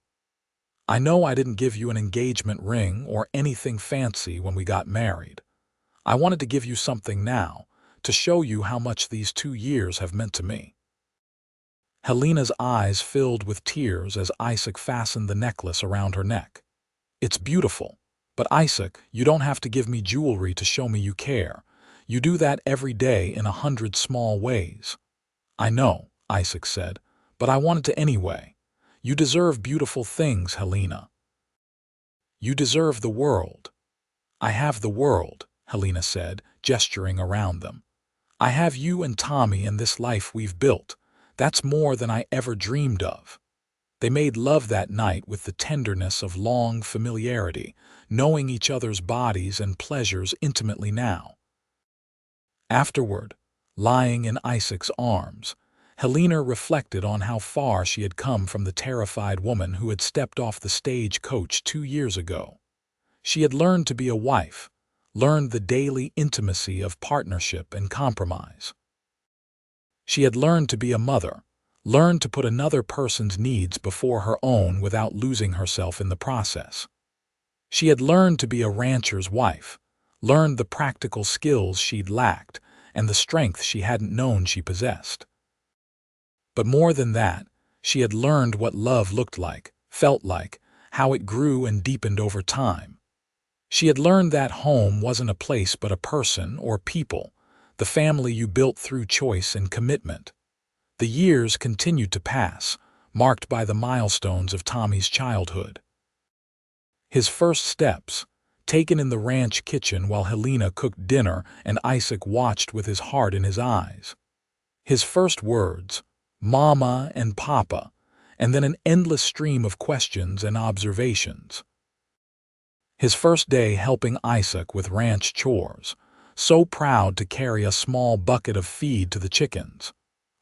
"I know I didn't give you an engagement ring or anything fancy when we got married. I wanted to give you something now, to show you how much these 2 years have meant to me." Helena's eyes filled with tears as Isaac fastened the necklace around her neck. "It's beautiful, but Isaac, you don't have to give me jewelry to show me you care. You do that every day in 100 small ways." "I know," Isaac said, "but I wanted to anyway. You deserve beautiful things, Helena. You deserve the world." "I have the world," Helena said, gesturing around them. "I have you and Tommy and this life we've built. That's more than I ever dreamed of." They made love that night with the tenderness of long familiarity, knowing each other's bodies and pleasures intimately now. Afterward, lying in Isaac's arms, Helena reflected on how far she had come from the terrified woman who had stepped off the stagecoach 2 years ago. She had learned to be a wife, learned the daily intimacy of partnership and compromise. She had learned to be a mother, learned to put another person's needs before her own without losing herself in the process. She had learned to be a rancher's wife, learned the practical skills she'd lacked and the strength she hadn't known she possessed. But more than that, she had learned what love looked like, felt like, how it grew and deepened over time. She had learned that home wasn't a place but a person or people, the family you built through choice and commitment. The years continued to pass, marked by the milestones of Tommy's childhood. His first steps, taken in the ranch kitchen while Helena cooked dinner and Isaac watched with his heart in his eyes. His first words, "Mama" and "Papa," and then an endless stream of questions and observations. His first day helping Isaac with ranch chores, so proud to carry a small bucket of feed to the chickens.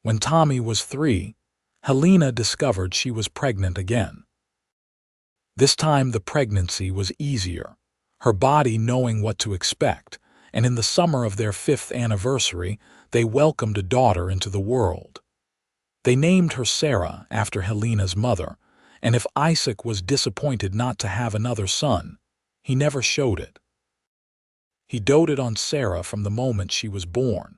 When Tommy was 3, Helena discovered she was pregnant again. This time the pregnancy was easier, her body knowing what to expect, and in the summer of their 5th anniversary, they welcomed a daughter into the world. They named her Sarah after Helena's mother, and if Isaac was disappointed not to have another son, he never showed it. He doted on Sarah from the moment she was born,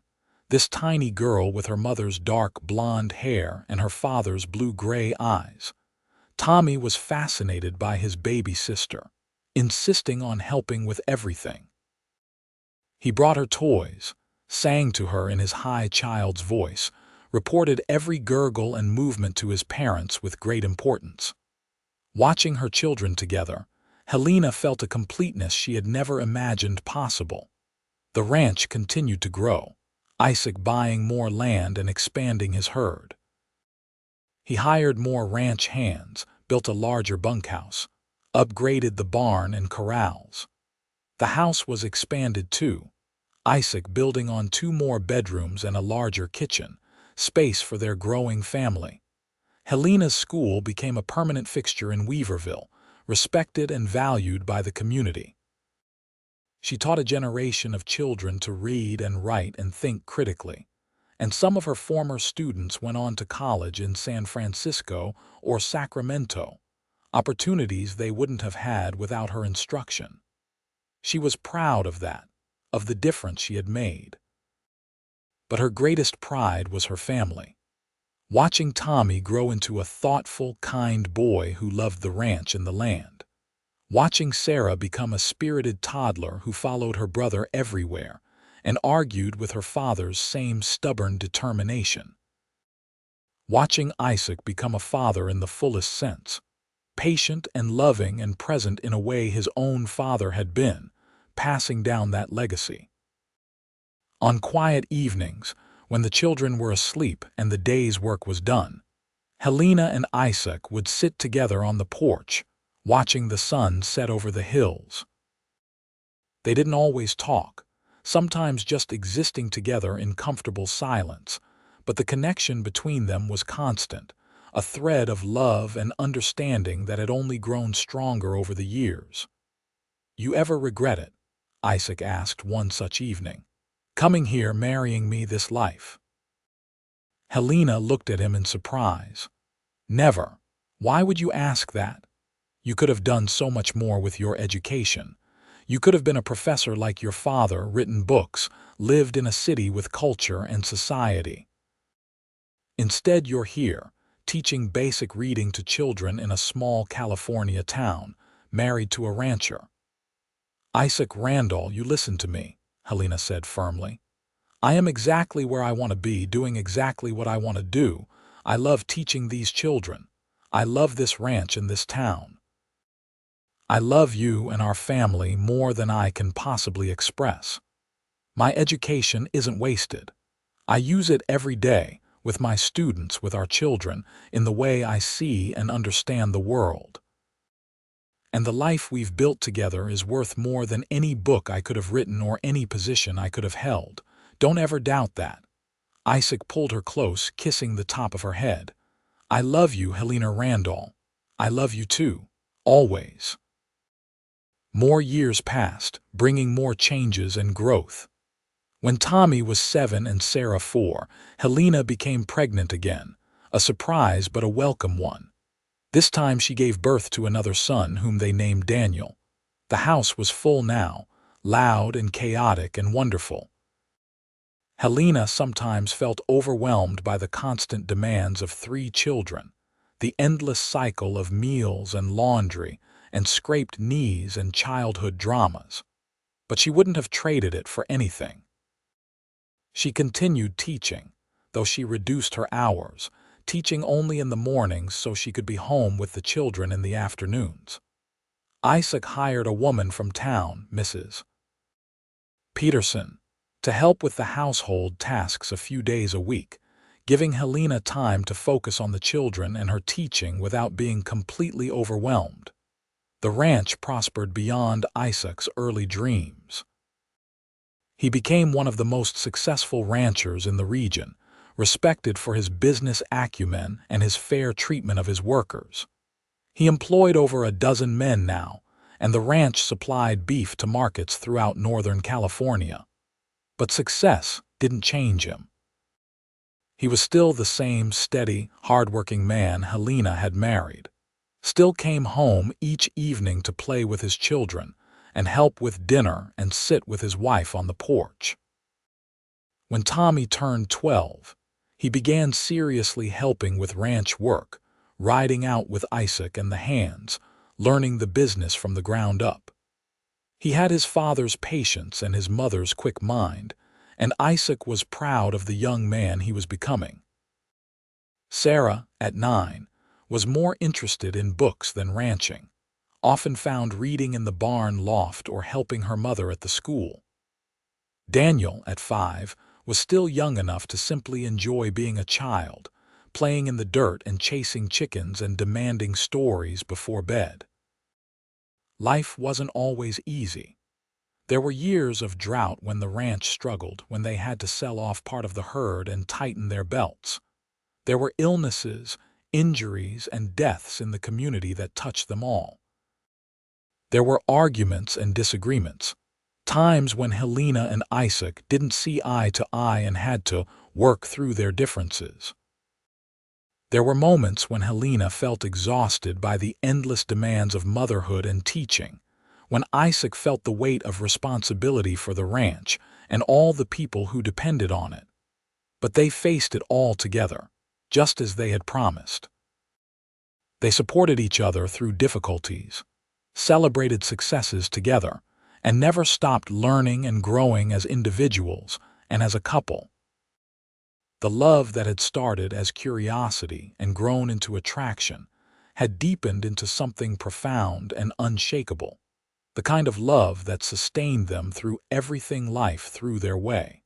this tiny girl with her mother's dark blonde hair and her father's blue-gray eyes. Tommy was fascinated by his baby sister, insisting on helping with everything. He brought her toys, sang to her in his high child's voice, reported every gurgle and movement to his parents with great importance. Watching her children together, Helena felt a completeness she had never imagined possible. The ranch continued to grow, Isaac buying more land and expanding his herd. He hired more ranch hands, built a larger bunkhouse, upgraded the barn and corrals. The house was expanded too, Isaac building on 2 more bedrooms and a larger kitchen, space for their growing family. Helena's school became a permanent fixture in Weaverville, respected and valued by the community. She taught a generation of children to read and write and think critically, and some of her former students went on to college in San Francisco or Sacramento, opportunities they wouldn't have had without her instruction. She was proud of that, of the difference she had made. But her greatest pride was her family. Watching Tommy grow into a thoughtful, kind boy who loved the ranch and the land. Watching Sarah become a spirited toddler who followed her brother everywhere and argued with her father's same stubborn determination. Watching Isaac become a father in the fullest sense, patient and loving and present in a way his own father had been, passing down that legacy. On quiet evenings, when the children were asleep and the day's work was done, Helena and Isaac would sit together on the porch, watching the sun set over the hills. They didn't always talk, sometimes just existing together in comfortable silence, but the connection between them was constant, a thread of love and understanding that had only grown stronger over the years. "You ever regret it?" Isaac asked one such evening. "Coming here, marrying me this life?" Helena looked at him in surprise. "Never. Why would you ask that? You could have done so much more with your education. You could have been a professor like your father, written books, lived in a city with culture and society. Instead, you're here, teaching basic reading to children in a small California town, married to a rancher." "Isaac Randall, you listen to me," Helena said firmly. "I am exactly where I want to be, doing exactly what I want to do. I love teaching these children. I love this ranch and this town. I love you and our family more than I can possibly express. My education isn't wasted. I use it every day, with my students, with our children, in the way I see and understand the world. And the life we've built together is worth more than any book I could have written or any position I could have held. Don't ever doubt that." Isaac pulled her close, kissing the top of her head. "I love you, Helena Randall. I love you too. Always." More years passed, bringing more changes and growth. When Tommy was 7 and Sarah 4, Helena became pregnant again, a surprise but a welcome one. This time she gave birth to another son whom they named Daniel. The house was full now, loud and chaotic and wonderful. Helena sometimes felt overwhelmed by the constant demands of 3 children, the endless cycle of meals and laundry and scraped knees and childhood dramas. But she wouldn't have traded it for anything. She continued teaching, though she reduced her hours, teaching only in the mornings so she could be home with the children in the afternoons. Isaac hired a woman from town, Mrs. Peterson, to help with the household tasks a few days a week, giving Helena time to focus on the children and her teaching without being completely overwhelmed. The ranch prospered beyond Isaac's early dreams. He became one of the most successful ranchers in the region, respected for his business acumen and his fair treatment of his workers. He employed over a dozen men now, and the ranch supplied beef to markets throughout Northern California. But success didn't change him. He was still the same steady, hard-working man Helena had married, still came home each evening to play with his children and help with dinner and sit with his wife on the porch. When Tommy turned 12, he began seriously helping with ranch work, riding out with Isaac and the hands, learning the business from the ground up. He had his father's patience and his mother's quick mind, and Isaac was proud of the young man he was becoming. Sarah, at 9, was more interested in books than ranching, often found reading in the barn loft or helping her mother at the school. Daniel, at 5, was still young enough to simply enjoy being a child, playing in the dirt and chasing chickens and demanding stories before bed. Life wasn't always easy. There were years of drought when the ranch struggled, when they had to sell off part of the herd and tighten their belts. There were illnesses, injuries, and deaths in the community that touched them all. There were arguments and disagreements, times when Helena and Isaac didn't see eye to eye and had to work through their differences. There were moments when Helena felt exhausted by the endless demands of motherhood and teaching, when Isaac felt the weight of responsibility for the ranch and all the people who depended on it. But they faced it all together, just as they had promised. They supported each other through difficulties, celebrated successes together, and never stopped learning and growing as individuals and as a couple. The love that had started as curiosity and grown into attraction had deepened into something profound and unshakable, the kind of love that sustained them through everything life threw their way.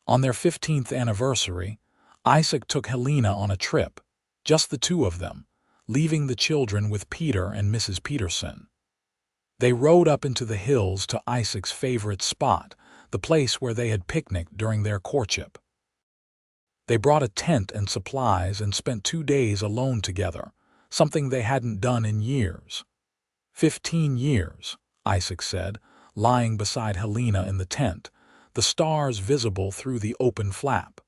On their 15th anniversary, Isaac took Helena on a trip, just the two of them, leaving the children with Peter and Mrs. Peterson. They rode up into the hills to Isaac's favorite spot, the place where they had picnicked during their courtship. They brought a tent and supplies and spent 2 days alone together, something they hadn't done in years. 15 years, Isaac said, lying beside Helena in the tent, the stars visible through the open flap.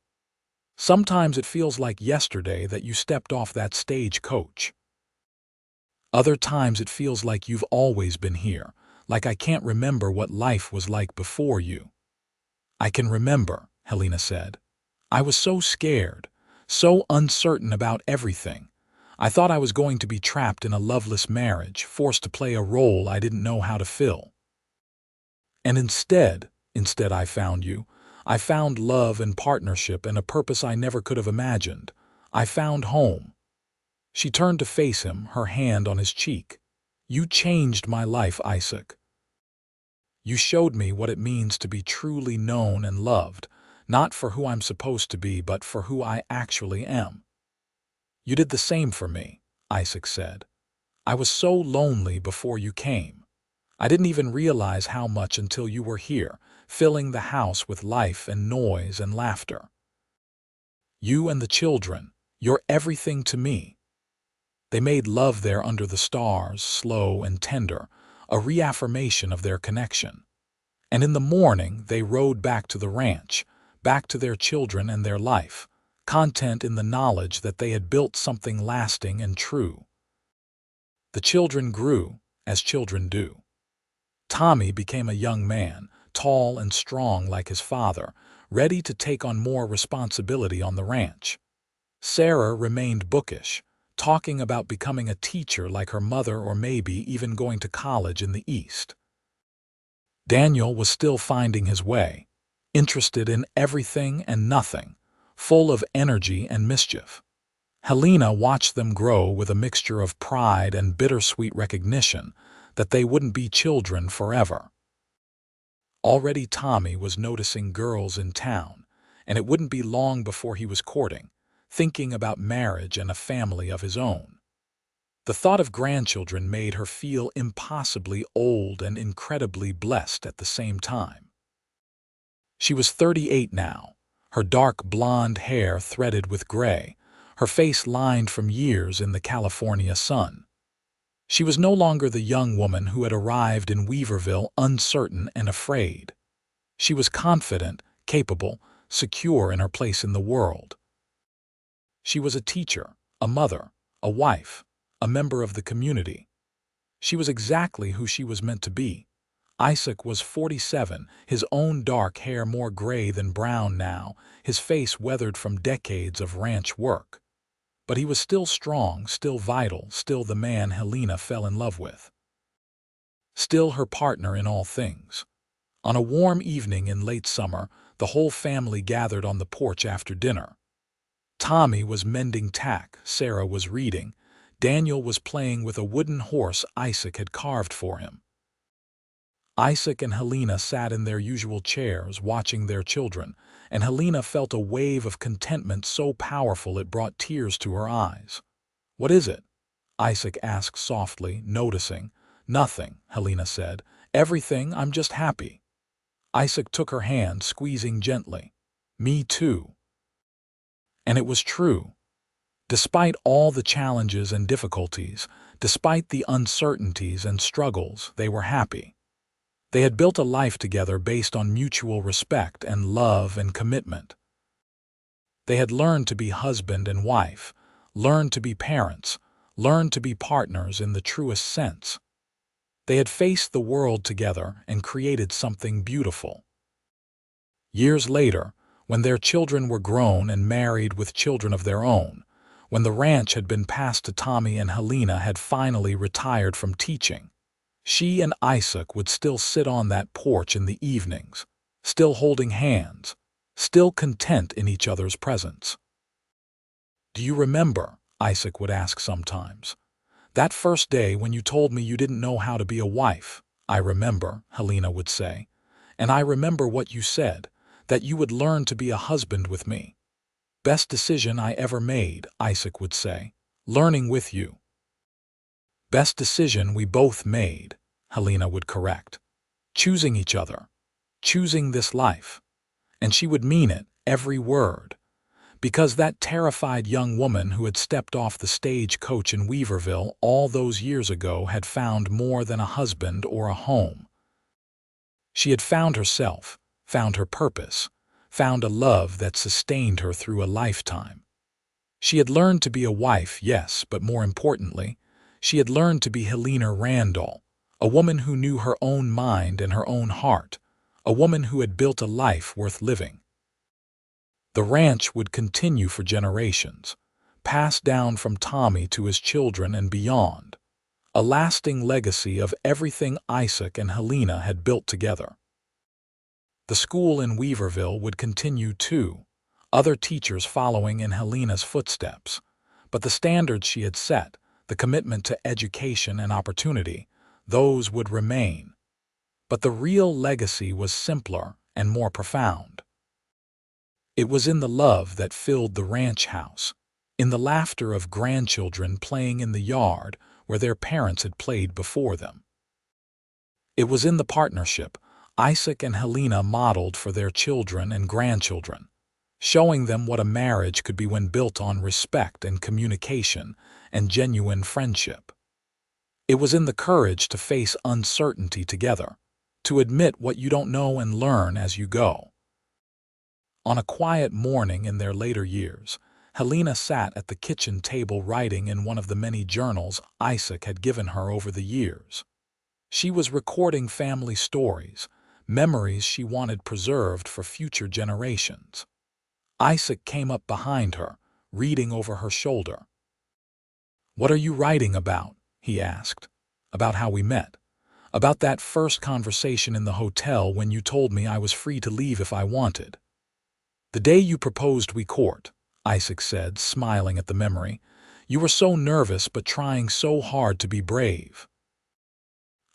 Sometimes it feels like yesterday that you stepped off that stagecoach. Other times it feels like you've always been here, like I can't remember what life was like before you. I can remember, Helena said. I was so scared, so uncertain about everything. I thought I was going to be trapped in a loveless marriage, forced to play a role I didn't know how to fill. And instead I found you. I found love and partnership and a purpose I never could have imagined. I found home. She turned to face him, her hand on his cheek. You changed my life, Isaac. You showed me what it means to be truly known and loved, not for who I'm supposed to be, but for who I actually am. You did the same for me, Isaac said. I was so lonely before you came. I didn't even realize how much until you were here, filling the house with life and noise and laughter. You and the children, you're everything to me. They made love there under the stars, slow and tender, a reaffirmation of their connection. And in the morning they rode back to the ranch, back to their children and their life, content in the knowledge that they had built something lasting and true. The children grew, as children do. Tommy became a young man, tall and strong like his father, ready to take on more responsibility on the ranch. Sarah remained bookish, talking about becoming a teacher like her mother or maybe even going to college in the East. Daniel was still finding his way, interested in everything and nothing, full of energy and mischief. Helena watched them grow with a mixture of pride and bittersweet recognition that they wouldn't be children forever. Already Tommy was noticing girls in town, and it wouldn't be long before he was courting, thinking about marriage and a family of his own. The thought of grandchildren made her feel impossibly old and incredibly blessed at the same time. She was 38 now, her dark blonde hair threaded with gray, her face lined from years in the California sun. She was no longer the young woman who had arrived in Weaverville uncertain and afraid. She was confident, capable, secure in her place in the world. She was a teacher, a mother, a wife, a member of the community. She was exactly who she was meant to be. Isaac was 47, his own dark hair more gray than brown now, his face weathered from decades of ranch work. But he was still strong, still vital, still the man Helena fell in love with. Still her partner in all things. On a warm evening in late summer, the whole family gathered on the porch after dinner. Tommy was mending tack, Sarah was reading, Daniel was playing with a wooden horse Isaac had carved for him. Isaac and Helena sat in their usual chairs watching their children, and Helena felt a wave of contentment so powerful it brought tears to her eyes. "What is it?" Isaac asked softly, noticing. "Nothing," Helena said. "Everything, I'm just happy." Isaac took her hand, squeezing gently. "Me too." And it was true. Despite all the challenges and difficulties, despite the uncertainties and struggles, they were happy. They had built a life together based on mutual respect and love and commitment. They had learned to be husband and wife, learned to be parents, learned to be partners in the truest sense. They had faced the world together and created something beautiful. Years later, when their children were grown and married with children of their own, when the ranch had been passed to Tommy and Helena had finally retired from teaching, she and Isaac would still sit on that porch in the evenings, still holding hands, still content in each other's presence. "Do you remember," Isaac would ask sometimes, "that first day when you told me you didn't know how to be a wife?" "I remember," Helena would say, "and I remember what you said, that you would learn to be a husband with me." "Best decision I ever made," Isaac would say, "learning with you." "Best decision we both made," Helena would correct. "Choosing each other, choosing this life." And she would mean it, every word. Because that terrified young woman who had stepped off the stagecoach in Weaverville all those years ago had found more than a husband or a home. She had found herself, found her purpose, found a love that sustained her through a lifetime. She had learned to be a wife, yes, but more importantly, she had learned to be Helena Randall, a woman who knew her own mind and her own heart, a woman who had built a life worth living. The ranch would continue for generations, passed down from Tommy to his children and beyond, a lasting legacy of everything Isaac and Helena had built together. The school in Weaverville would continue too, other teachers following in Helena's footsteps, but the standards she had set, the commitment to education and opportunity, those would remain. But the real legacy was simpler and more profound. It was in the love that filled the ranch house, in the laughter of grandchildren playing in the yard where their parents had played before them. It was in the partnership Isaac and Helena modeled for their children and grandchildren, showing them what a marriage could be when built on respect and communication and genuine friendship. It was in the courage to face uncertainty together, to admit what you don't know and learn as you go. On a quiet morning in their later years, Helena sat at the kitchen table writing in one of the many journals Isaac had given her over the years. She was recording family stories, memories she wanted preserved for future generations. Isaac came up behind her, reading over her shoulder. "What are you writing about?" he asked. "About how we met. About that first conversation in the hotel when you told me I was free to leave if I wanted." "The day you proposed we court," Isaac said, smiling at the memory. "You were so nervous but trying so hard to be brave."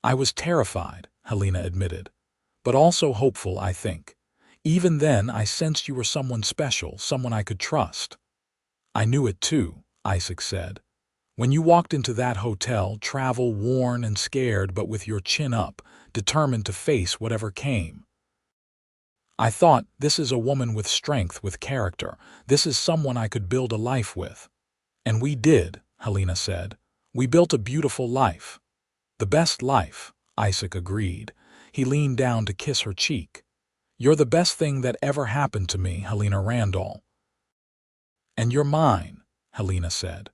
"I was terrified," Helena admitted, "but also hopeful, I think. Even then, I sensed you were someone special, someone I could trust." "I knew it too," Isaac said. "When you walked into that hotel, travel worn and scared but with your chin up, determined to face whatever came. I thought, this is a woman with strength, with character. This is someone I could build a life with." "And we did," Helena said. "We built a beautiful life." "The best life," Isaac agreed. He leaned down to kiss her cheek. "You're the best thing that ever happened to me, Helena Randall." "And you're mine," Helena said.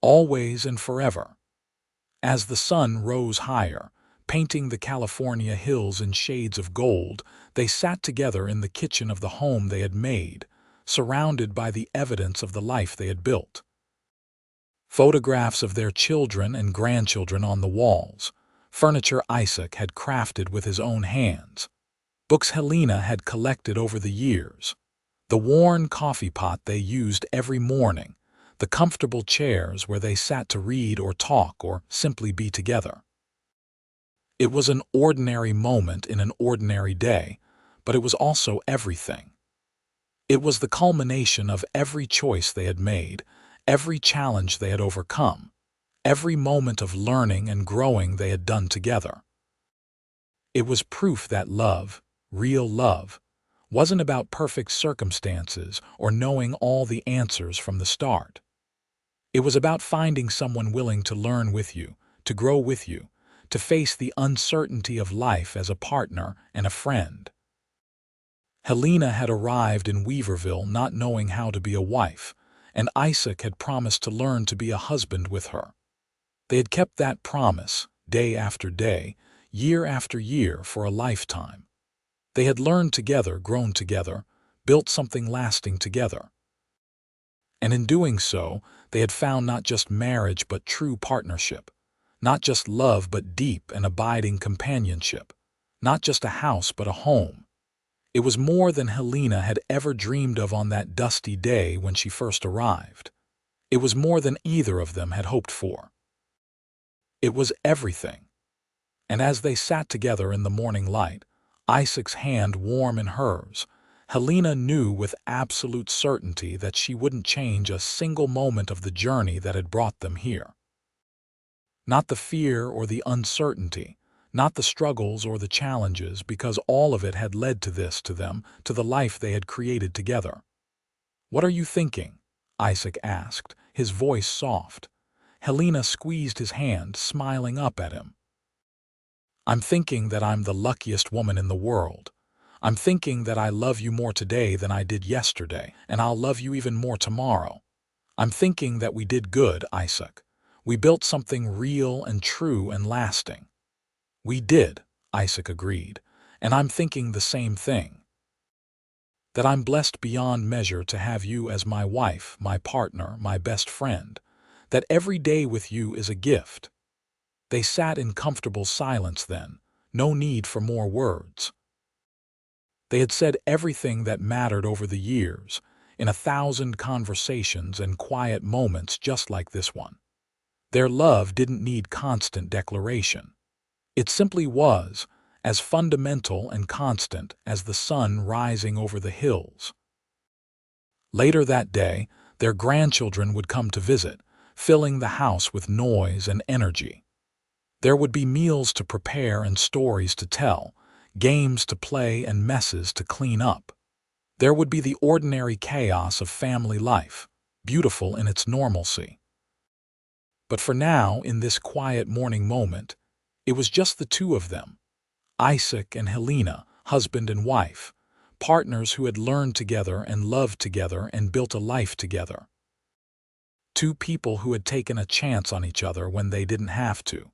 "Always and forever." As the sun rose higher, painting the California hills in shades of gold, they sat together in the kitchen of the home they had made, surrounded by the evidence of the life they had built. Photographs of their children and grandchildren on the walls, furniture Isaac had crafted with his own hands, books Helena had collected over the years, the worn coffee pot they used every morning, the comfortable chairs where they sat to read or talk or simply be together. It was an ordinary moment in an ordinary day, but it was also everything. It was the culmination of every choice they had made, every challenge they had overcome, every moment of learning and growing they had done together. It was proof that love, real love, wasn't about perfect circumstances or knowing all the answers from the start. It was about finding someone willing to learn with you, to grow with you, to face the uncertainty of life as a partner and a friend. Helena had arrived in Weaverville not knowing how to be a wife, and Isaac had promised to learn to be a husband with her. They had kept that promise, day after day, year after year, for a lifetime. They had learned together, grown together, built something lasting together. And in doing so, they had found not just marriage but true partnership, not just love but deep and abiding companionship, not just a house but a home. It was more than Helena had ever dreamed of on that dusty day when she first arrived. It was more than either of them had hoped for. It was everything. And as they sat together in the morning light, Isaac's hand warm in hers, Helena knew with absolute certainty that she wouldn't change a single moment of the journey that had brought them here. Not the fear or the uncertainty, not the struggles or the challenges, because all of it had led to this, to them, to the life they had created together. "What are you thinking?" Isaac asked, his voice soft. Helena squeezed his hand, smiling up at him. "I'm thinking that I'm the luckiest woman in the world. I'm thinking that I love you more today than I did yesterday, and I'll love you even more tomorrow. I'm thinking that we did good, Isaac. We built something real and true and lasting." "We did," Isaac agreed, "and I'm thinking the same thing. That I'm blessed beyond measure to have you as my wife, my partner, my best friend. That every day with you is a gift." They sat in comfortable silence then, no need for more words. They had said everything that mattered over the years, in 1,000 conversations and quiet moments just like this one. Their love didn't need constant declaration. It simply was, as fundamental and constant as the sun rising over the hills. Later that day, their grandchildren would come to visit, filling the house with noise and energy. There would be meals to prepare and stories to tell, games to play and messes to clean up. There would be the ordinary chaos of family life, beautiful in its normalcy. But for now, in this quiet morning moment, it was just the two of them, Isaac and Helena, husband and wife, partners who had learned together and loved together and built a life together. Two people who had taken a chance on each other when they didn't have to,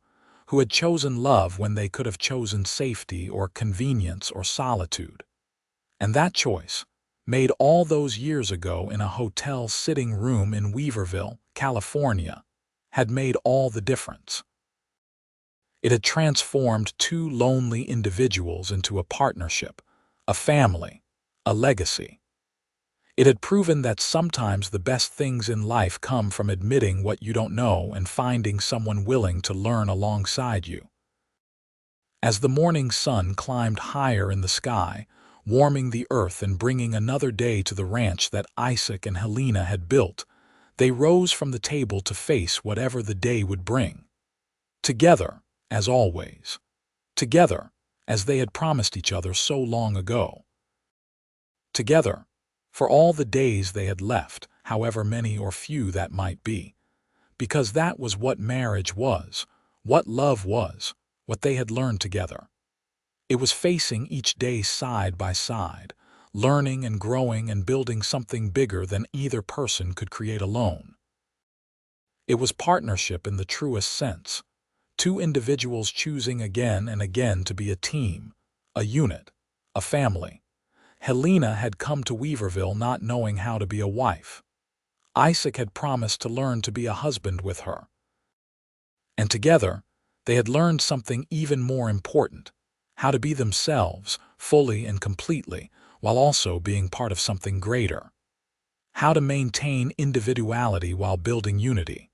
who had chosen love when they could have chosen safety or convenience or solitude. And that choice, made all those years ago in a hotel sitting room in Weaverville, California, had made all the difference. It had transformed two lonely individuals into a partnership, a family, a legacy. It had proven that sometimes the best things in life come from admitting what you don't know and finding someone willing to learn alongside you. As the morning sun climbed higher in the sky, warming the earth and bringing another day to the ranch that Isaac and Helena had built, they rose from the table to face whatever the day would bring. Together, as always. Together, as they had promised each other so long ago. Together, for all the days they had left, however many or few that might be. Because that was what marriage was, what love was, what they had learned together. It was facing each day side by side, learning and growing and building something bigger than either person could create alone. It was partnership in the truest sense, two individuals choosing again and again to be a team, a unit, a family. Helena had come to Weaverville not knowing how to be a wife. Isaac had promised to learn to be a husband with her. And together, they had learned something even more important, how to be themselves, fully and completely, while also being part of something greater. How to maintain individuality while building unity.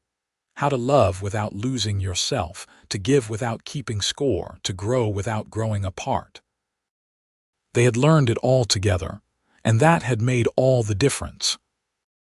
how to love without losing yourself, to give without keeping score, to grow without growing apart. They had learned it all together, and that had made all the difference.